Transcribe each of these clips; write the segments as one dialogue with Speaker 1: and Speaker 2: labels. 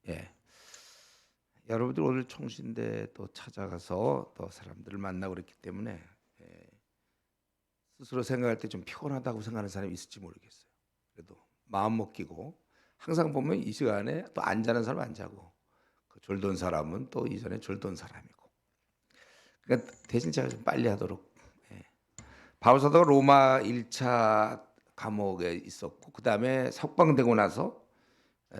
Speaker 1: 예. 여러분들 오늘 총신대 또 찾아가서 또 사람들을 만나고 그랬기 때문에 예, 스스로 생각할 때 좀 피곤하다고 생각하는 사람이 있을지 모르겠어요. 그래도 마음 먹기고 항상 보면 이 시간에 또 안 자는 사람 안 자고 그 졸던 사람은 또 이전에 졸던 사람이고 그러니까 대신 제가 좀 빨리 하도록 예. 바울 사도가 로마 1차 감옥에 있었고 그다음에 석방되고 나서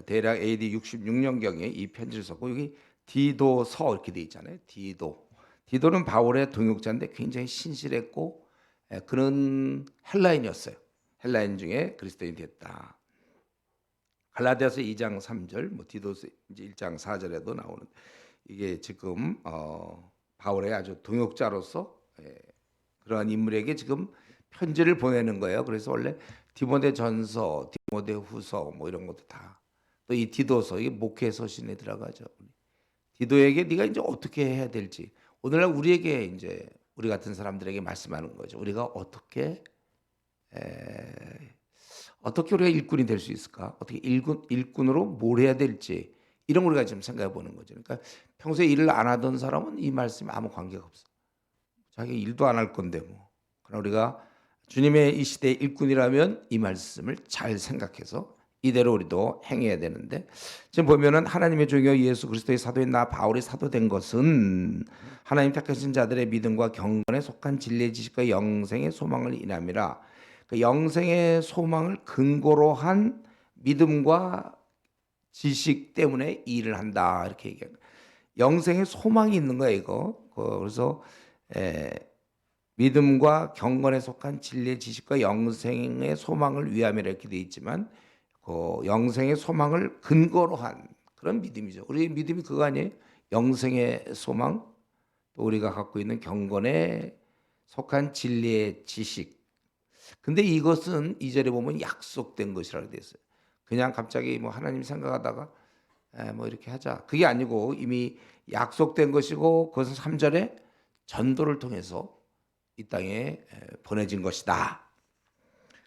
Speaker 1: 대략 AD 66년경에 이 편지를 썼고 여기 디도서 이렇게 돼 있잖아요. 디도. 디도는 바울의 동역자인데 굉장히 신실했고 그런 헬라인이었어요. 헬라인 중에 그리스도인이 됐다. 갈라디아서 2장 3절, 뭐 디도서 이제 1장 4절에도 나오는 이게 지금 바울의 아주 동역자로서 그러한 인물에게 지금 편지를 보내는 거예요. 그래서 원래 디모데전서, 디모데후서 뭐 이런 것도 다 또 이 디도서 이게 목회 서신에 들어가죠. 디도에게 네가 이제 어떻게 해야 될지 오늘날 우리에게 이제 우리 같은 사람들에게 말씀하는 거죠. 우리가 어떻게 우리가 일꾼이 될 수 있을까? 어떻게 일꾼으로 뭘 해야 될지 이런 걸 우리가 지금 생각해 보는 거죠. 그러니까 평소에 일을 안 하던 사람은 이 말씀에 아무 관계가 없어. 자기 일도 안 할 건데 뭐. 그러나 우리가 주님의 이 시대의 일꾼이라면 이 말씀을 잘 생각해서 이대로 우리도 행해야 되는데 지금 보면은 하나님의 종이요 예수 그리스도의 사도인 나 바울이 사도된 것은 하나님 택하신 자들의 믿음과 경건에 속한 진리의 지식과 영생의 소망을 인함이라. 그 영생의 소망을 근거로 한 믿음과 지식 때문에 이 일을 한다 이렇게 얘기합니다. 영생의 소망이 있는 거야 이거. 그래서 에, 믿음과 경건에 속한 진리의 지식과 영생의 소망을 위함이라 이렇게 돼 있지만 그 영생의 소망을 근거로 한 그런 믿음이죠. 우리 믿음이 그거 아니에요? 영생의 소망, 또 우리가 갖고 있는 경건에 속한 진리의 지식. 근데 이것은 이절에 보면 약속된 것이라고 되어 있어요. 그냥 갑자기 뭐 하나님 생각하다가 뭐 이렇게 하자. 그게 아니고 이미 약속된 것이고 그것은 3절에 전도를 통해서 이 땅에 보내진 것이다.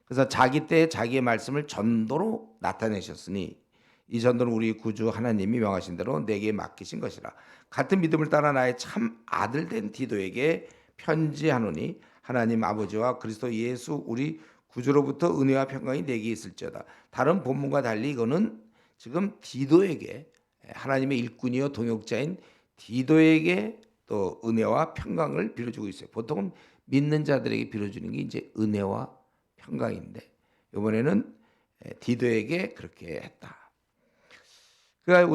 Speaker 1: 그래서 자기 때 자기의 말씀을 전도로 나타내셨으니 이 전도는 우리 구주 하나님이 명하신 대로 내게 맡기신 것이라. 같은 믿음을 따라 나의 참 아들 된 디도에게 편지하노니 하나님 아버지와 그리스도 예수 우리 구주로부터 은혜와 평강이 내게 있을지어다. 다른 본문과 달리 이거는 지금 디도에게 하나님의 일꾼이요 동역자인 디도에게 또 은혜와 평강을 빌어주고 있어요. 보통은 믿는 자들에게 빌어주는 게 이제 은혜와 평강인데 이번에는 디도에게 그렇게 했다. 그러니까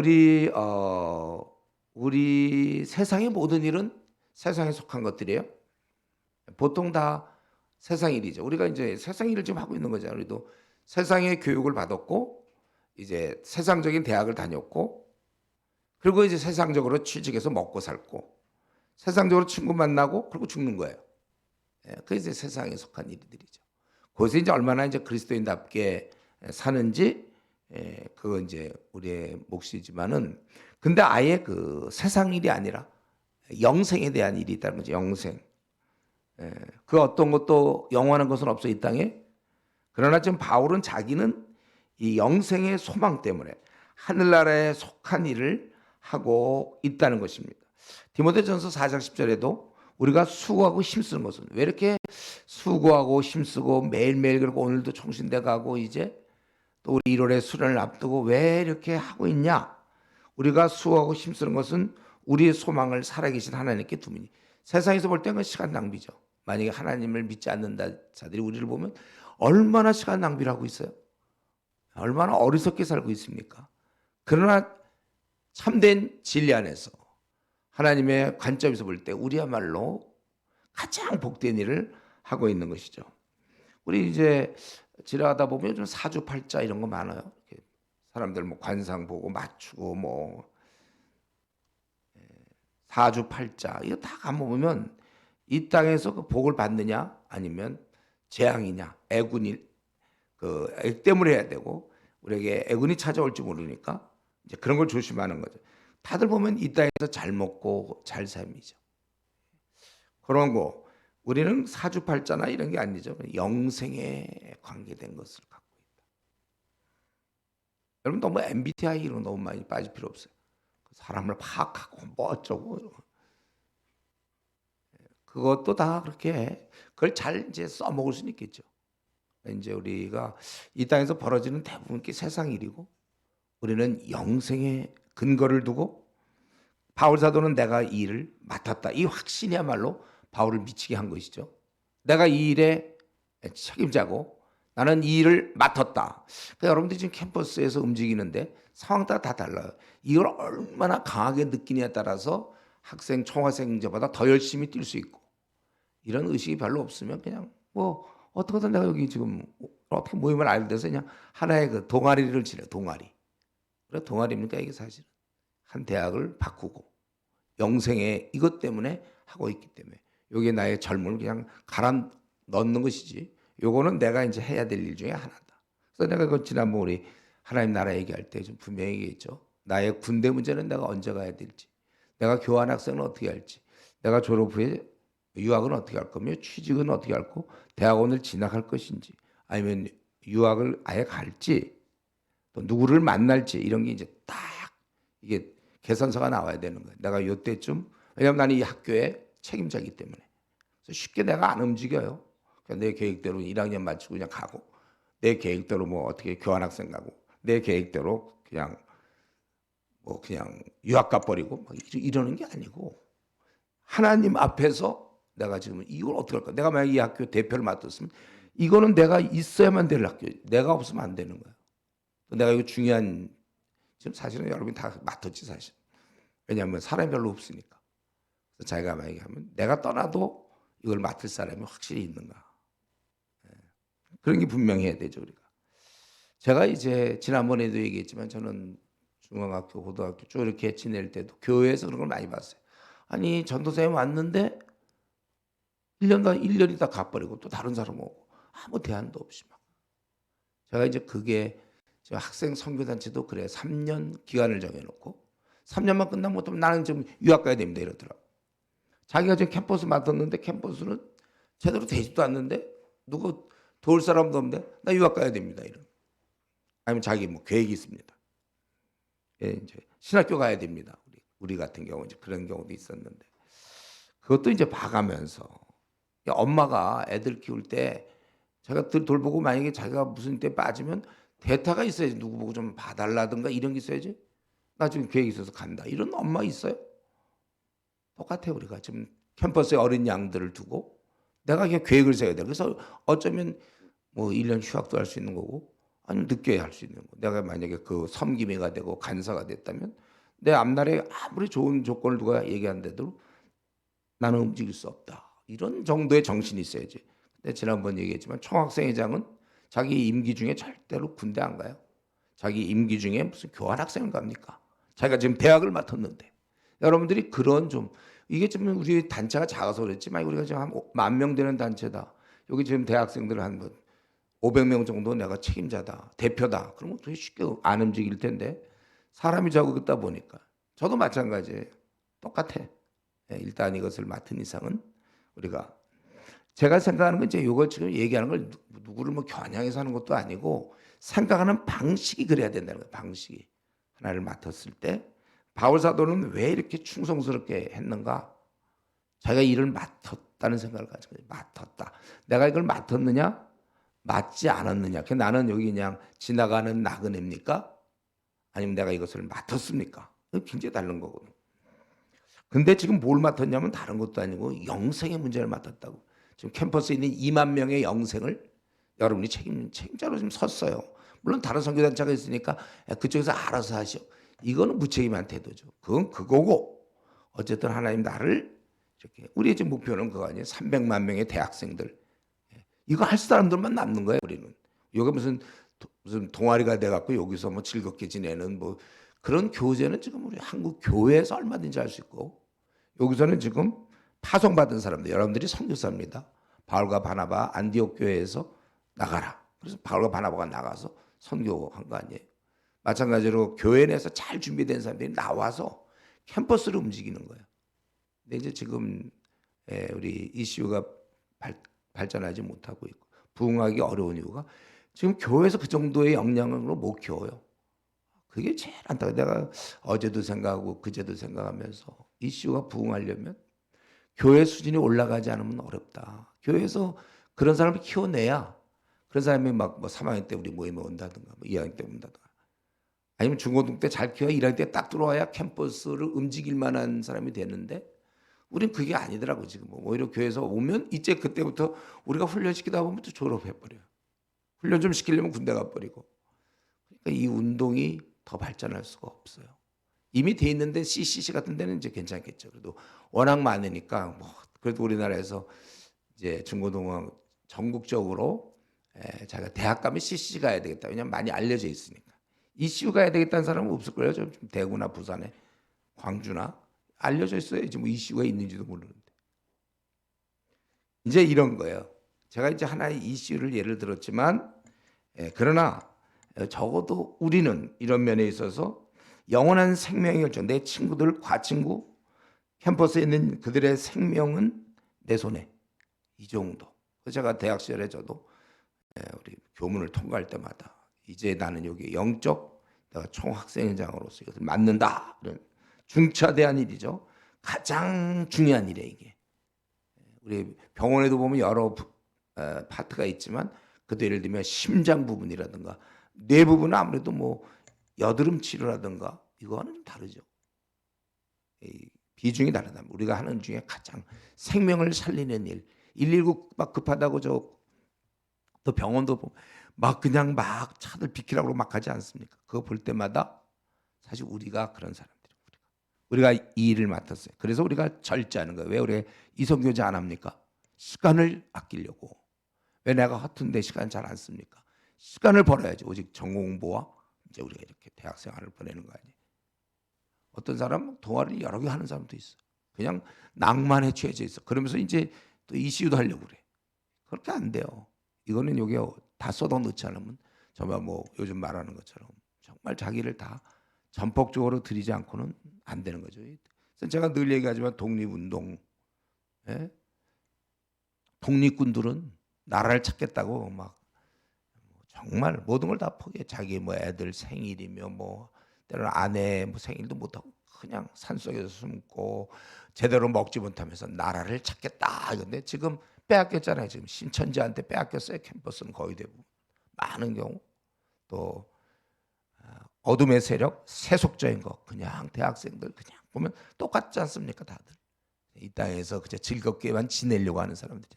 Speaker 1: 우리 세상의 모든 일은 세상에 속한 것들이에요. 보통 다 세상 일이죠. 우리가 이제 세상 일을 지금 하고 있는 거잖아요. 우리도 세상의 교육을 받았고 이제 세상적인 대학을 다녔고 그리고 이제 세상적으로 취직해서 먹고 살고 세상적으로 친구 만나고 그리고 죽는 거예요. 그게 이제 세상에 속한 일들이죠. 거기서 이제 얼마나 이제 그리스도인답게 사는지 그거 이제 우리의 몫이지만은 근데 아예 그 세상 일이 아니라 영생에 대한 일이 있다는 거죠. 영생. 그 어떤 것도 영원한 것은 없어 이 땅에. 그러나 지금 바울은 자기는 이 영생의 소망 때문에 하늘나라에 속한 일을 하고 있다는 것입니다. 디모데전서 4장 10절에도 우리가 수고하고 힘쓰는 것은 왜 이렇게 수고하고 힘쓰고 매일매일 그리고 오늘도 총신대 가고 이제 또 우리 1월에 수련을 앞두고 왜 이렇게 하고 있냐? 우리가 수고하고 힘쓰는 것은 우리의 소망을 살아계신 하나님께 두미니 세상에서 볼 때는 시간 낭비죠. 만약에 하나님을 믿지 않는 자들이 우리를 보면 얼마나 시간 낭비를 하고 있어요. 얼마나 어리석게 살고 있습니까? 그러나 참된 진리 안에서 하나님의 관점에서 볼 때 우리야말로 가장 복된 일을 하고 있는 것이죠. 우리 이제 지나가다 보면 좀 사주팔자 이런 거 많아요. 이렇게 사람들 뭐 관상 보고 맞추고 뭐 사주팔자 이거 다 가보면 이 땅에서 그 복을 받느냐 아니면 재앙이냐 애군이 그 액땜을 해야 되고 우리에게 애군이 찾아올지 모르니까 이제 그런 걸 조심하는 거죠. 다들 보면 이 땅에서 잘 먹고 잘 삶이죠. 그런 거 우리는 사주팔자나 이런 게 아니죠. 영생에 관계된 것을 갖고 있다. 여러분 너무 MBTI 이런 거 너무 많이 빠질 필요 없어요. 사람을 파악하고 뭐 어쩌고 그것도 다 그렇게 그걸 잘 이제 써먹을 수는 있겠죠. 이제 우리가 이 땅에서 벌어지는 대부분 게 세상 일이고 우리는 영생의 근거를 두고 바울 사도는 내가 이 일을 맡았다. 이 확신이야말로 바울을 미치게 한 것이죠. 내가 이 일의 책임자고 나는 이 일을 맡았다. 그러니까 여러분들이 지금 캠퍼스에서 움직이는데 상황 따라 다 달라요. 이걸 얼마나 강하게 느끼냐에 따라서 학생, 총학생제보다 더 열심히 뛸 수 있고 이런 의식이 별로 없으면 그냥 뭐 어떻게든 내가 여기 지금 어떻게 모임을 알게 돼서 그냥 하나의 그 동아리를 지내 동아리. 그래 동아리입니까 이게 사실은 한 대학을 바꾸고 영생에 이것 때문에 하고 있기 때문에 여기에 나의 젊음을 그냥 갈아 넣는 것이지. 요거는 내가 이제 해야 될 일 중에 하나다. 그래서 내가 그 지난번 우리 하나님 나라 얘기할 때 좀 분명히 얘기했죠. 나의 군대 문제는 내가 언제 가야 될지, 내가 교환학생은 어떻게 할지, 내가 졸업 후에 유학은 어떻게 할 거며 취직은 어떻게 할 거, 대학원을 진학할 것인지, 아니면 유학을 아예 갈지, 또 누구를 만날지 이런 게 이제 딱 이게 계산서가 나와야 되는 거예요. 내가 요때쯤 왜냐하면 나는 이 학교의 책임자이기 때문에 그래서 쉽게 내가 안 움직여요. 그냥 내 계획대로 1학년 마치고 그냥 가고 내 계획대로 뭐 어떻게 교환학생 가고 내 계획대로 그냥 뭐 그냥 유학 가버리고 막 이러는 게 아니고 하나님 앞에서 내가 지금 이걸 어떻게 할까? 내가 만약 이 학교 대표를 맡았으면 이거는 내가 있어야만 될 학교, 내가 없으면 안 되는 거야. 내가 이거 중요한 지금 사실은 여러분이 다 맡았지 사실. 왜냐하면 사람이 별로 없으니까. 그래서 자기가 만약에 하면 내가 떠나도 이걸 맡을 사람이 확실히 있는가. 그런 게 분명히 해야 되죠 우리가. 제가 이제 지난번에도 얘기했지만 저는 중앙학교, 고등학교 쭉 이렇게 지낼 때도 교회에서 그런 걸 많이 봤어요. 아니 전도사님 왔는데 1년 있다 가버리고 또 다른 사람 오고 아무 대안도 없이 막. 제가 이제 그게 저 학생 선교단체도 그래 3년 기간을 정해놓고 3년만 끝나면 또 나는 좀 유학 가야 됩니다 이러더라고. 자기가 지금 캠퍼스 맡았는데 캠퍼스는 제대로 되지도 않는데 누구 도울 사람도 없는데 나 유학 가야 됩니다 이런. 아니면 자기 뭐 계획이 있습니다. 예, 이제 신학교 가야 됩니다. 우리 같은 경우 이제 그런 경우도 있었는데 그것도 이제 봐가면서 엄마가 애들 키울 때 자기가 돌보고 만약에 자기가 무슨 때 빠지면 대타가 있어야지 누구 보고 좀 봐달라든가 이런 게 있어야지. 나 지금 계획이 있어서 간다. 이런 엄마 있어요? 똑같아요 우리가 지금 캠퍼스에 어린 양들을 두고 내가 그냥 계획을 세워야 돼. 그래서 어쩌면 뭐 1년 휴학도 할 수 있는 거고 아니면 늦게 할 수 있는 거. 내가 만약에 그 섬김이가 되고 간사가 됐다면 내 앞날에 아무리 좋은 조건을 누가 얘기한데도 나는 움직일 수 없다. 이런 정도의 정신이 있어야지. 근데 지난번 얘기했지만 총학생회장은 자기 임기 중에 절대로 군대 안 가요. 자기 임기 중에 무슨 교환학생을 갑니까? 자기가 지금 대학을 맡았는데. 여러분들이 그런 좀 이게 지금 우리 단체가 작아서 그랬지만 우리가 지금 한 10,000명 되는 단체다. 여기 지금 대학생들 한 500명 정도 내가 책임자다. 대표다. 그러면 되게 쉽게 안 움직일 텐데 사람이 적었다 보니까 저도 마찬가지예요. 똑같아. 일단 이것을 맡은 이상은 우리가 제가 생각하는 건 이제 이거 지금 얘기하는 걸 누구를 뭐 겨냥해서 하는 것도 아니고 생각하는 방식이 그래야 된다는 거예요. 방식이 하나를 맡았을 때 바울 사도는 왜 이렇게 충성스럽게 했는가? 자기가 일을 맡았다는 생각을 가지고 맡았다. 내가 이걸 맡았느냐? 맡지 않았느냐? 나는 여기 그냥 지나가는 나그네입니까? 아니면 내가 이것을 맡았습니까? 굉장히 다른 거거든요. 근데 지금 뭘 맡았냐면 다른 것도 아니고 영생의 문제를 맡았다고. 지금 캠퍼스에 있는 2만 명의 영생을 여러분이 책임자로 지금 섰어요. 물론 다른 선교단체가 있으니까 그쪽에서 알아서 하시오. 이거는 무책임한 태도죠. 그건 그거고 어쨌든 하나님 나를 이렇게 우리의 지금 목표는 그거 아니에요. 300만 명의 대학생들 이거 할 사람들만 남는 거예요. 우리는 여기 무슨 동아리가 돼갖고 여기서 뭐 즐겁게 지내는 뭐 그런 교제는 지금 우리 한국 교회에서 얼마든지 할 수 있고 여기서는 지금 파송받은 사람들 여러분들이 선교사입니다. 바울과 바나바 안디옥 교회에서 나가라. 그래서 바울과 바나바가 나가서 선교한 거 아니에요. 마찬가지로 교회 내에서 잘 준비된 사람들이 나와서 캠퍼스를 움직이는 거예요. 근데 이제 지금 우리 이슈가 발전하지 못하고 있고 부흥하기 어려운 이유가 지금 교회에서 그 정도의 역량으로 못 키워요. 그게 제일 안타까워. 내가 어제도 생각하고 그제도 생각하면서 이슈가 부흥하려면 교회 수준이 올라가지 않으면 어렵다. 교회에서 그런 사람을 키워내야 그런 사람이 막 뭐 3학년 때 우리 모임에 온다든가 뭐 2학년 때 온다든가 아니면 중고등 때 잘 키워 1학년 때 딱 들어와야 캠퍼스를 움직일 만한 사람이 되는데 우린 그게 아니더라고 지금. 오히려 교회에서 오면 이제 그때부터 우리가 훈련시키다 보면 또 졸업해버려요. 훈련 좀 시키려면 군대 가버리고. 그러니까 이 운동이 더 발전할 수가 없어요. 이미 돼 있는데 CCC 같은 데는 이제 괜찮겠죠. 그래도 워낙 많으니까 뭐 그래도 우리나라에서 이제 중고등학 전국적으로 자기가 대학 가면 CCC 가야 되겠다. 왜냐하면 많이 알려져 있으니까. ECU 가야 되겠다는 사람은 없을 거예요. 좀 대구나 부산에 광주나 알려져 있어야지 뭐 ECU가 있는지도 모르는데. 이제 이런 거예요. 제가 이제 하나의 ECU를 예를 들었지만 그러나 적어도 우리는 이런 면에 있어서 영원한 생명의 결정, 내 친구들, 과친구, 캠퍼스에 있는 그들의 생명은 내 손에. 이 정도. 그래서 제가 대학 시절에 저도 우리 교문을 통과할 때마다 이제 나는 여기 영적 내가 총학생회장으로서 이것을 맡는다. 이런 중차대한 일이죠. 가장 중요한 일이에요 이게. 우리 병원에도 보면 여러 파트가 있지만 그도 예를 들면 심장 부분이라든가 뇌 부분은 아무래도 뭐 여드름 치료라든가 이거는 좀 다르죠. 비중이 다르다. 우리가 하는 중에 가장 생명을 살리는 일. 119 막 급하다고 또 병원도 막 그냥 막 차들 비키라고 막 하지 않습니까? 그거 볼 때마다 사실 우리가 그런 사람들이에요. 우리가 이 일을 맡았어요. 그래서 우리가 절제하는 거예요. 왜 우리 이성교제 안 합니까? 시간을 아끼려고. 왜 내가 허튼데 시간 잘 안 씁니까? 시간을 벌어야지. 오직 전공 공부와 이제 우리가 이렇게 대학 생활을 보내는 거 아니에요. 어떤 사람은 동아리 여러 개 하는 사람도 있어. 그냥 낭만에 취해져 있어. 그러면서 이제 또 이슈도 하려고 그래. 그렇게 안 돼요. 이거는 여기 다 쏟아 넣지 않으면 정말 뭐 요즘 말하는 것처럼 정말 자기를 다 전폭적으로 들이지 않고는 안 되는 거죠. 그래서 제가 늘 얘기하지만 독립운동, 예? 독립군들은 나라를 찾겠다고 막 정말 모든 걸 다 포기해. 자기 뭐 애들 생일이며 뭐 때로는 아내 뭐 생일도 못하고 그냥 산속에서 숨고 제대로 먹지 못하면서 나라를 찾겠다. 근데 지금 빼앗겼잖아요. 지금 신천지한테 빼앗겼어요. 캠퍼스는 거의 대부분. 많은 경우 또 어둠의 세력, 세속적인 거 그냥 대학생들 그냥 보면 똑같지 않습니까? 다들 이 땅에서 그냥 즐겁게만 지내려고 하는 사람들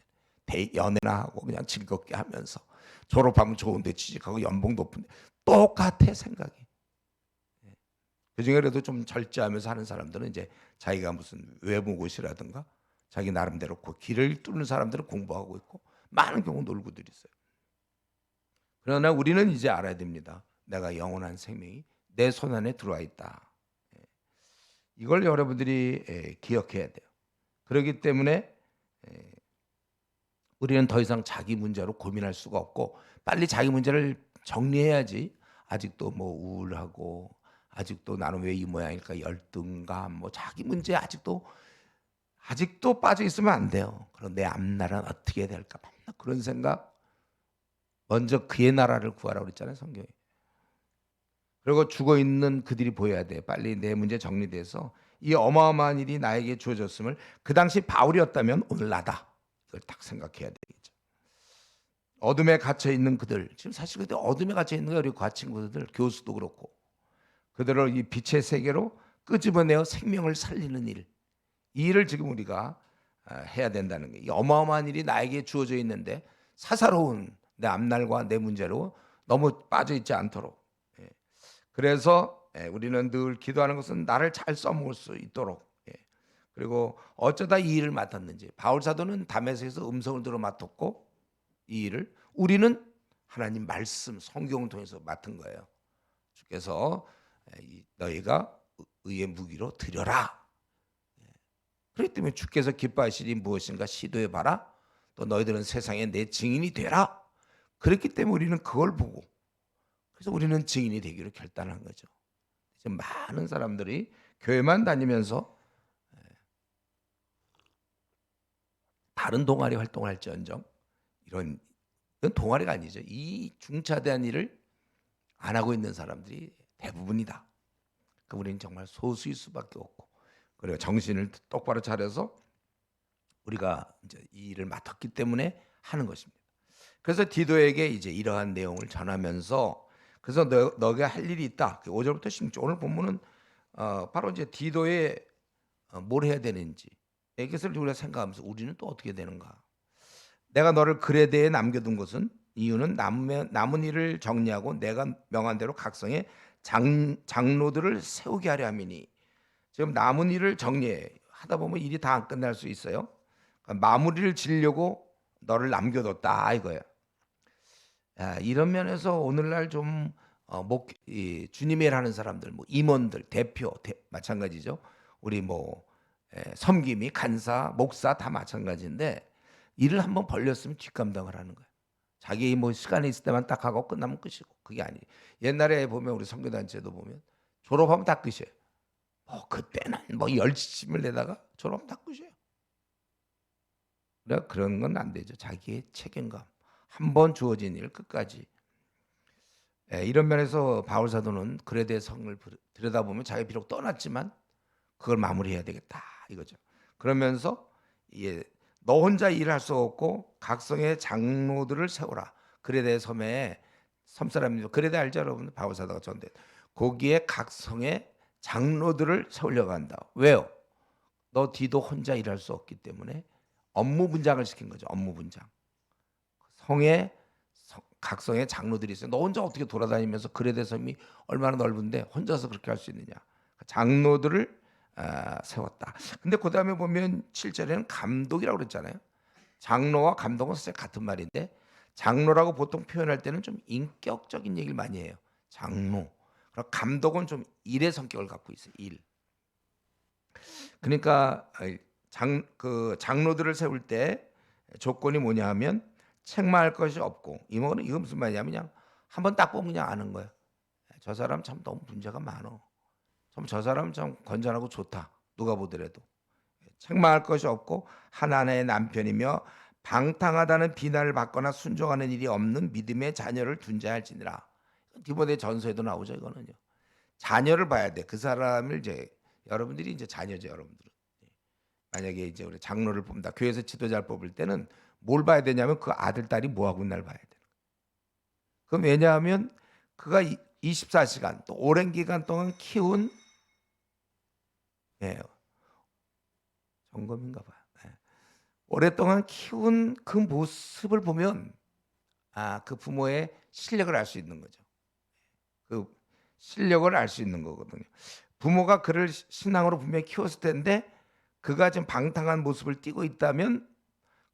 Speaker 1: 연애나 하고 그냥 즐겁게 하면서 졸업하면 좋은데 취직하고 연봉 높은데 똑같아 생각이. 그중에 그래도 좀 절제하면서 하는 사람들은 이제 자기가 무슨 외부고시라든가 자기 나름대로 그 길을 뚫는 사람들은 공부하고 있고 많은 경우 놀고들 있어요. 그러나 우리는 이제 알아야 됩니다. 내가 영원한 생명이 내 손 안에 들어와 있다. 이걸 여러분들이 기억해야 돼요. 그렇기 때문에 우리는 더 이상 자기 문제로 고민할 수가 없고 빨리 자기 문제를 정리해야지. 아직도 뭐 우울하고 아직도 나는 왜 이 모양일까 열등감 뭐 자기 문제 아직도 빠져 있으면 안 돼요. 그럼 내 앞날은 어떻게 될까 맨날 그런 생각. 먼저 그의 나라를 구하라고 그랬잖아요 성경에. 그리고 죽어 있는 그들이 보여야 돼. 빨리 내 문제 정리돼서 이 어마어마한 일이 나에게 주어졌음을 그 당시 바울이었다면 오늘 나다. 이걸 딱 생각해야 되겠죠. 어둠에 갇혀 있는 그들, 지금 사실 그때 어둠에 갇혀 있는 우리 과친구들, 교수도 그렇고 그들을 이 빛의 세계로 끄집어내어 생명을 살리는 일, 이 일을 지금 우리가 해야 된다는 게, 이 어마어마한 일이 나에게 주어져 있는데 사사로운 내 앞날과 내 문제로 너무 빠져 있지 않도록. 그래서 우리는 늘 기도하는 것은 나를 잘 써먹을 수 있도록. 그리고 어쩌다 이 일을 맡았는지 바울 사도는 다메섹에서 음성을 들어 맡았고 이 일을 우리는 하나님 말씀 성경을 통해서 맡은 거예요. 주께서 너희가 의의 무기로 드려라. 그렇기 때문에 주께서 기뻐하시니 무엇인가 시도해봐라. 또 너희들은 세상에 내 증인이 되라. 그렇기 때문에 우리는 그걸 보고 그래서 우리는 증인이 되기로 결단한 거죠. 지금 많은 사람들이 교회만 다니면서 다른 동아리 활동을 할지언정 이건 동아리가 아니죠. 이 중차대한 일을 안 하고 있는 사람들이 대부분이다. 그러니까 우리는 정말 소수일 수밖에 없고, 그리고 정신을 똑바로 차려서 우리가 이제 이 일을 맡았기 때문에 하는 것입니다. 그래서 디도에게 이제 이러한 내용을 전하면서, 그래서 너가 할 일이 있다. 5절부터 16절, 오늘 본문은 바로 이제 디도에 뭘 해야 되는지 이것을 우리가 생각하면서 우리는 또 어떻게 되는가. 내가 너를 그레데에 남겨둔 것은, 이유는 남은 일을 정리하고 내가 명한 대로 각성의 장로들을 세우게 하려 함이니. 지금 남은 일을 정리해 하다 보면 일이 다 안 끝날 수 있어요. 그러니까 마무리를 지려고 너를 남겨뒀다 이거예요. 이런 면에서 오늘날 좀 주님의 일 하는 사람들, 뭐 임원들, 대표 마찬가지죠. 우리 뭐 섬김이, 간사, 목사 다 마찬가지인데, 일을 한번 벌렸으면 뒷감당을 하는 거예요. 자기 뭐 시간이 있을 때만 딱 하고 끝나면 끝이고, 그게 아니에요. 옛날에 보면 우리 선교단체도 보면 졸업하면 다 끝이에요. 그때는 뭐 열심을 내다가 졸업하면 다 끝이에요. 그러니까 그런 건 안 되죠. 자기의 책임감, 한 번 주어진 일 끝까지. 이런 면에서 바울 사도는 그레데 성을 들여다보면 자기 비록 떠났지만 그걸 마무리해야 되겠다 이거죠. 그러면서 너 혼자 일할 수 없고 각성의 장로들을 세우라. 그레데 섬에 섬사람들, 그레데 알죠 여러분? 바울 사도가 전대. 거기에 각성의 장로들을 세우려고 한다. 왜요? 너 디도 혼자 일할 수 없기 때문에 업무 분장을 시킨 거죠. 업무 분장. 성에 각성의 장로들이 있어요. 너 혼자 어떻게 돌아다니면서 그레데 섬이 얼마나 넓은데 혼자서 그렇게 할 수 있느냐. 장로들을 세웠다. 근데 그 다음에 보면 7절에는 감독이라고 그랬잖아요. 장로와 감독은 사실 같은 말인데, 장로라고 보통 표현할 때는 좀 인격적인 얘기를 많이 해요. 장로. 그리고 감독은 좀 일의 성격을 갖고 있어요. 일. 그러니까 장로들을 세울 때 조건이 뭐냐 하면, 책망할 것이 없고, 이건 무슨 말이냐면 그냥 한번 딱 보면 그냥 아는 거예요. 저 사람 참 너무 문제가 많어. 저 사람 참 건전하고 좋다. 누가 보더라도. 책망할 것이 없고 하나님의 남편이며 방탕하다는 비난을 받거나 순종하는 일이 없는 믿음의 자녀를 둔 자 할지니라. 디모데 전서에도 나오죠. 이거는요. 자녀를 봐야 돼. 그 사람을 이제 여러분들이 이제 자녀죠. 여러분들은. 만약에 이제 우리 장로를 뽑는다. 교회에서 지도자를 뽑을 때는 뭘 봐야 되냐면 그 아들 딸이 뭐 하고 있나를 봐야 돼요. 그럼 왜냐하면 그가 24시간 또 오랜 기간 동안 키운 점검인가 봐요. 오랫동안 키운 그 모습을 보면 그 부모의 실력을 알 수 있는 거죠. 그 실력을 알 수 있는 거거든요. 부모가 그를 신앙으로 분명히 키웠을 텐데 그가 지금 방탕한 모습을 띠고 있다면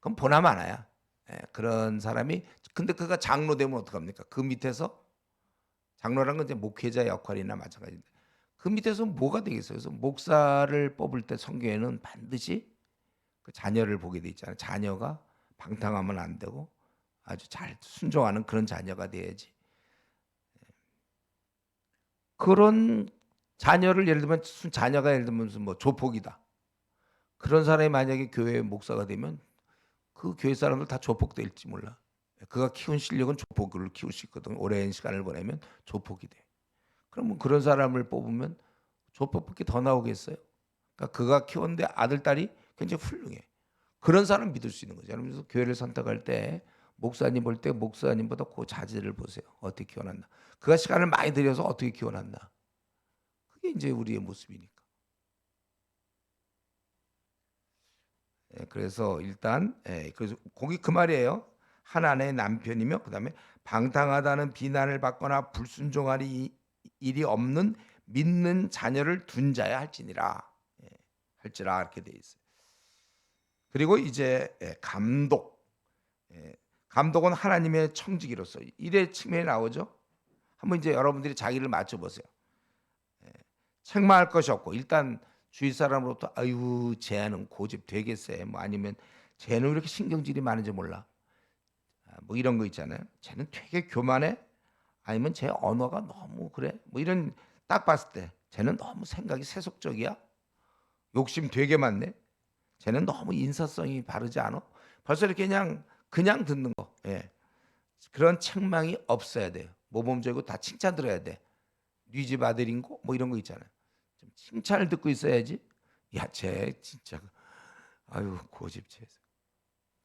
Speaker 1: 그건 보나마나야. 그런 사람이, 근데 그가 장로 되면 어떡합니까? 그 밑에서 장로라는 건 이제 목회자 역할이나 마찬가지인데, 그 밑에서 뭐가 되겠어요? 그래서 목사를 뽑을 때 성경에는 반드시 그 자녀를 보게 돼 있잖아요. 자녀가 방탕하면 안 되고 아주 잘 순종하는 그런 자녀가 돼야지. 그런 자녀를 예를 들면 자녀가 예를 들면 뭐 조폭이다. 그런 사람이 만약에 교회 목사가 되면 그 교회 사람들 다 조폭될지 몰라. 그가 키운 실력은 조폭을 키울 수 있거든. 오랜 시간을 보내면 조폭이 돼. 그러면 그런 사람을 뽑으면 조폭밖에 더 나오겠어요? 그러니까 그가 키웠는데 아들 딸이 굉장히 훌륭해. 그런 사람 믿을 수 있는 거죠. 그래서 교회를 선택할 때 목사님 볼 때 목사님보다 그 자질을 보세요. 어떻게 키워놨나. 그가 시간을 많이 들여서 어떻게 키워놨나. 그게 이제 우리의 모습이니까. 그래서 일단 그래서 거기 그 말이에요. 한 아내의 남편이며 그다음에 방탕하다는 비난을 받거나 불순종할 일이 없는 믿는 자녀를 둔 자야 할지니라. 할지라 이렇게 돼 있어요. 그리고 이제 감독. 감독은 하나님의 청지기로서 일의 측면에 나오죠. 한번 이제 여러분들이 자기를 맞춰 보세요. 책망할 것이 없고, 일단 주위 사람으로부터 아유 쟤는 고집 되게 세, 뭐 아니면 쟤는 왜 이렇게 신경질이 많은지 몰라, 뭐 이런 거 있잖아요. 쟤는 되게 교만해, 아니면 쟤 언어가 너무 그래, 뭐 이런, 딱 봤을 때 쟤는 너무 생각이 세속적이야, 욕심 되게 많네, 쟤는 너무 인사성이 바르지 않아, 벌써 이렇게 그냥 듣는 거. 그런 책망이 없어야 돼요. 모범적이고 다 칭찬 들어야 돼. 네 집 아들인고 뭐 이런 거 있잖아요. 좀 칭찬을 듣고 있어야지. 야, 쟤 진짜 아유 고집 쟤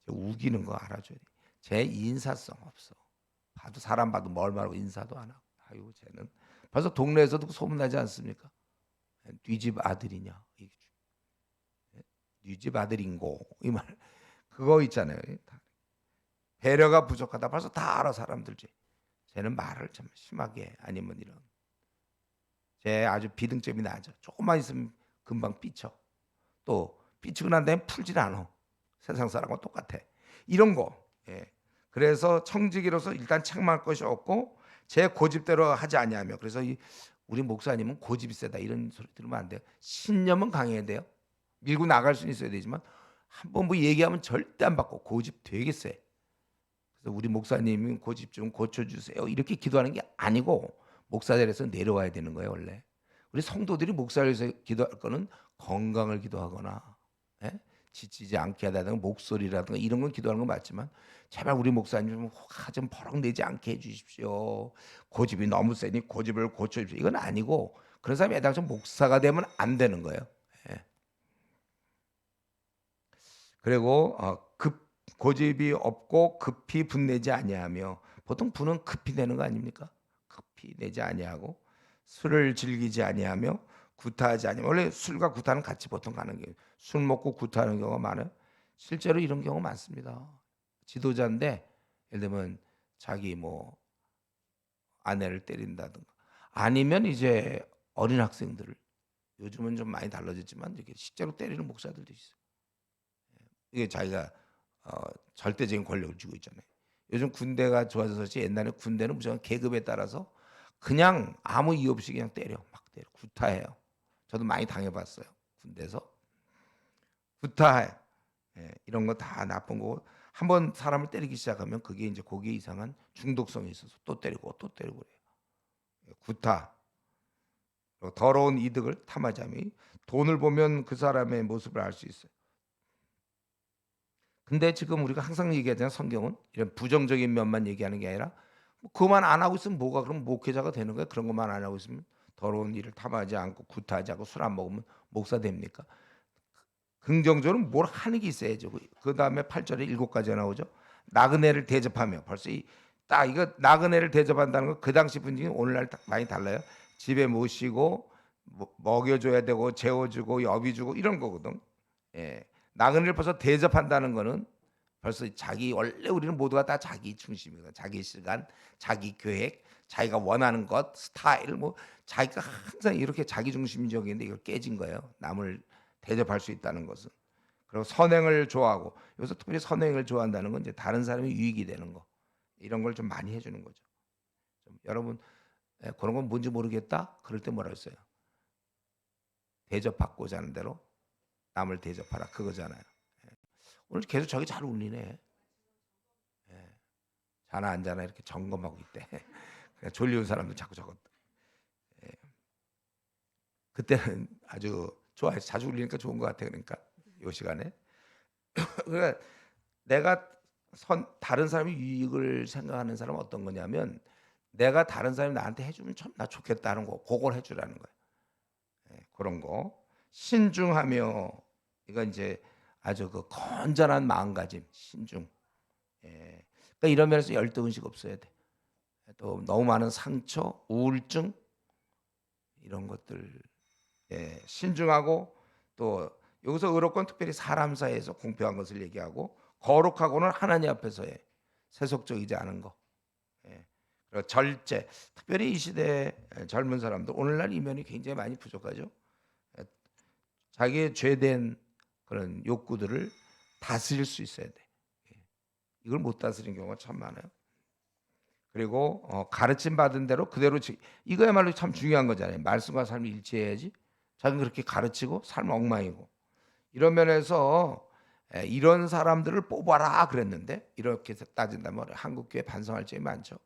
Speaker 1: 우기는 거 알아줘야 돼. 쟤 인사성 없어. 봐도 사람 봐도 뭘 말하고 인사도 안 하고. 아유 쟤는 벌써 동네에서도 소문나지 않습니까? 네 집 아들이냐? 네 집 아들인고 이 말 그거 있잖아요. 배려가 부족하다. 벌써 다 알아 사람들지. 쟤는 말을 참 심하게 해. 아니면 이런. 쟤 아주 비등점이 나죠. 조금만 있으면 금방 삐쳐. 또 삐치고 난 다음에 풀질 않아. 세상 사람과 똑같아. 이런 거. 예. 그래서 청지기로서 일단 책망할 것이 없고 제 고집대로 하지 아니하며. 그래서 우리 목사님은 고집이 세다 이런 소리 들으면 안 돼요. 신념은 강해야 돼요. 밀고 나갈 수는 있어야 되지만 한번 뭐 얘기하면 절대 안 받고 고집 되게 세. 그래서 우리 목사님이 고집 좀 고쳐주세요 이렇게 기도하는 게 아니고 목사들에서 내려와야 되는 거예요 원래. 우리 성도들이 목사에서 기도할 거는 건강을 기도하거나 예? 지치지 않게 하다든가 목소리라든가 이런 건 기도하는 건 맞지만 제발 우리 목사님 화 좀 버럭 내지 않게 해주십시오. 고집이 너무 세니 고집을 고쳐주십시오. 이건 아니고 그런 사람이 애당초 목사가 되면 안 되는 거예요. 예. 그리고 고집이 없고 급히 분내지 아니하며 보통 분은 급히 내는 거 아닙니까? 급히 내지 아니하고 술을 즐기지 아니하며 구타하지 아니하며 원래 술과 구타는 같이 보통 가는 게 술 먹고 구타하는 경우가 많아요. 실제로 이런 경우 많습니다. 지도자인데 예를 들면 자기 뭐 아내를 때린다든가 아니면 이제 어린 학생들을 요즘은 좀 많이 달라졌지만 이렇게 실제로 때리는 목사들도 있어요. 이게 자기가 절대적인 권력을 쥐고 있잖아요. 요즘 군대가 좋아져서지 옛날에 군대는 무조건 계급에 따라서 그냥 아무 이유 없이 그냥 때려 막 때려 구타해요. 저도 많이 당해봤어요. 군대에서 구타해. 예, 이런 거 다 나쁜 거고 한번 사람을 때리기 시작하면 그게 이제 거기에 이상한 중독성이 있어서 또 때리고 또 때리고 그래요. 예, 구타. 더러운 이득을 탐하자니 돈을 보면 그 사람의 모습을 알 수 있어요. 근데 지금 우리가 항상 얘기하잖아요. 성경은 이런 부정적인 면만 얘기하는 게 아니라 뭐 그만 안 하고 있으면 뭐가 그럼 목회자가 되는 거야? 그런 것만 안 하고 있으면 더러운 일을 탐하지 않고 구타하지 않고 술 안 먹으면 목사 됩니까? 긍정적으로 뭘 하는 게 있어야죠. 그 다음에 8절에 7가지가 나오죠. 나그네를 대접하며 벌써 딱 이거 나그네를 대접한다는 거 그 당시 분위기 오늘날 딱 많이 달라요. 집에 모시고 먹여줘야 되고 재워주고 여비주고 이런 거거든. 예. 나그네를 벌써 대접한다는 거는 벌써 자기 원래 우리는 모두가 다 자기 중심이거든. 자기 시간, 자기 계획, 자기가 원하는 것, 스타일 뭐 자기가 항상 이렇게 자기 중심적인데 이걸 깨진 거예요. 남을 대접할 수 있다는 것은. 그리고 선행을 좋아하고 여기서 특별히 선행을 좋아한다는 건 이제 다른 사람이 유익이 되는 거. 이런 걸 좀 많이 해주는 거죠. 좀 여러분 그런 건 뭔지 모르겠다. 그럴 때 뭐라 했어요? 대접받고자 하는 대로 남을 대접하라 그거잖아요. 오늘 계속 저기 잘 울리네. 예. 자나 안 자나 이렇게 점검하고 있대. 그냥 졸리운 사람들 자꾸 저거. 예. 그때는 아주 좋아해서 자주 울리니까 좋은 것 같아. 그러니까 이 시간에. 그러니까 내가 다른 사람이 유익을 생각하는 사람은 어떤 거냐면 내가 다른 사람이 나한테 해주면 참 나 좋겠다는 거 그걸 해주라는 거예요. 예, 그런 거 신중하며 이건 이제 아주 그 건전한 마음가짐 신중. 예. 그러니까 이런 면에서 열등의식 없어야 돼. 또 너무 많은 상처, 우울증 이런 것들 예, 신중하고 또 여기서 의롭건 특별히 사람 사이에서 공평한 것을 얘기하고 거룩하고는 하나님 앞에서의 세속적이지 않은 거. 예. 그리고 절제. 특별히 이 시대 젊은 사람들 오늘날 이 면이 굉장히 많이 부족하죠. 예, 자기의 죄된 그런 욕구들을 다스릴 수 있어야 돼. 예. 이걸 못 다스리는 경우가 참 많아요. 그리고 가르침 받은 대로 그대로 이거야말로 참 중요한 거잖아요. 말씀과 삶이 일치해야지. 자기는 그렇게 가르치고 삶 엉망이고 이런 면에서 이런 사람들을 뽑아라 그랬는데 이렇게 따진다면 한국 교회 반성할 점이 많죠.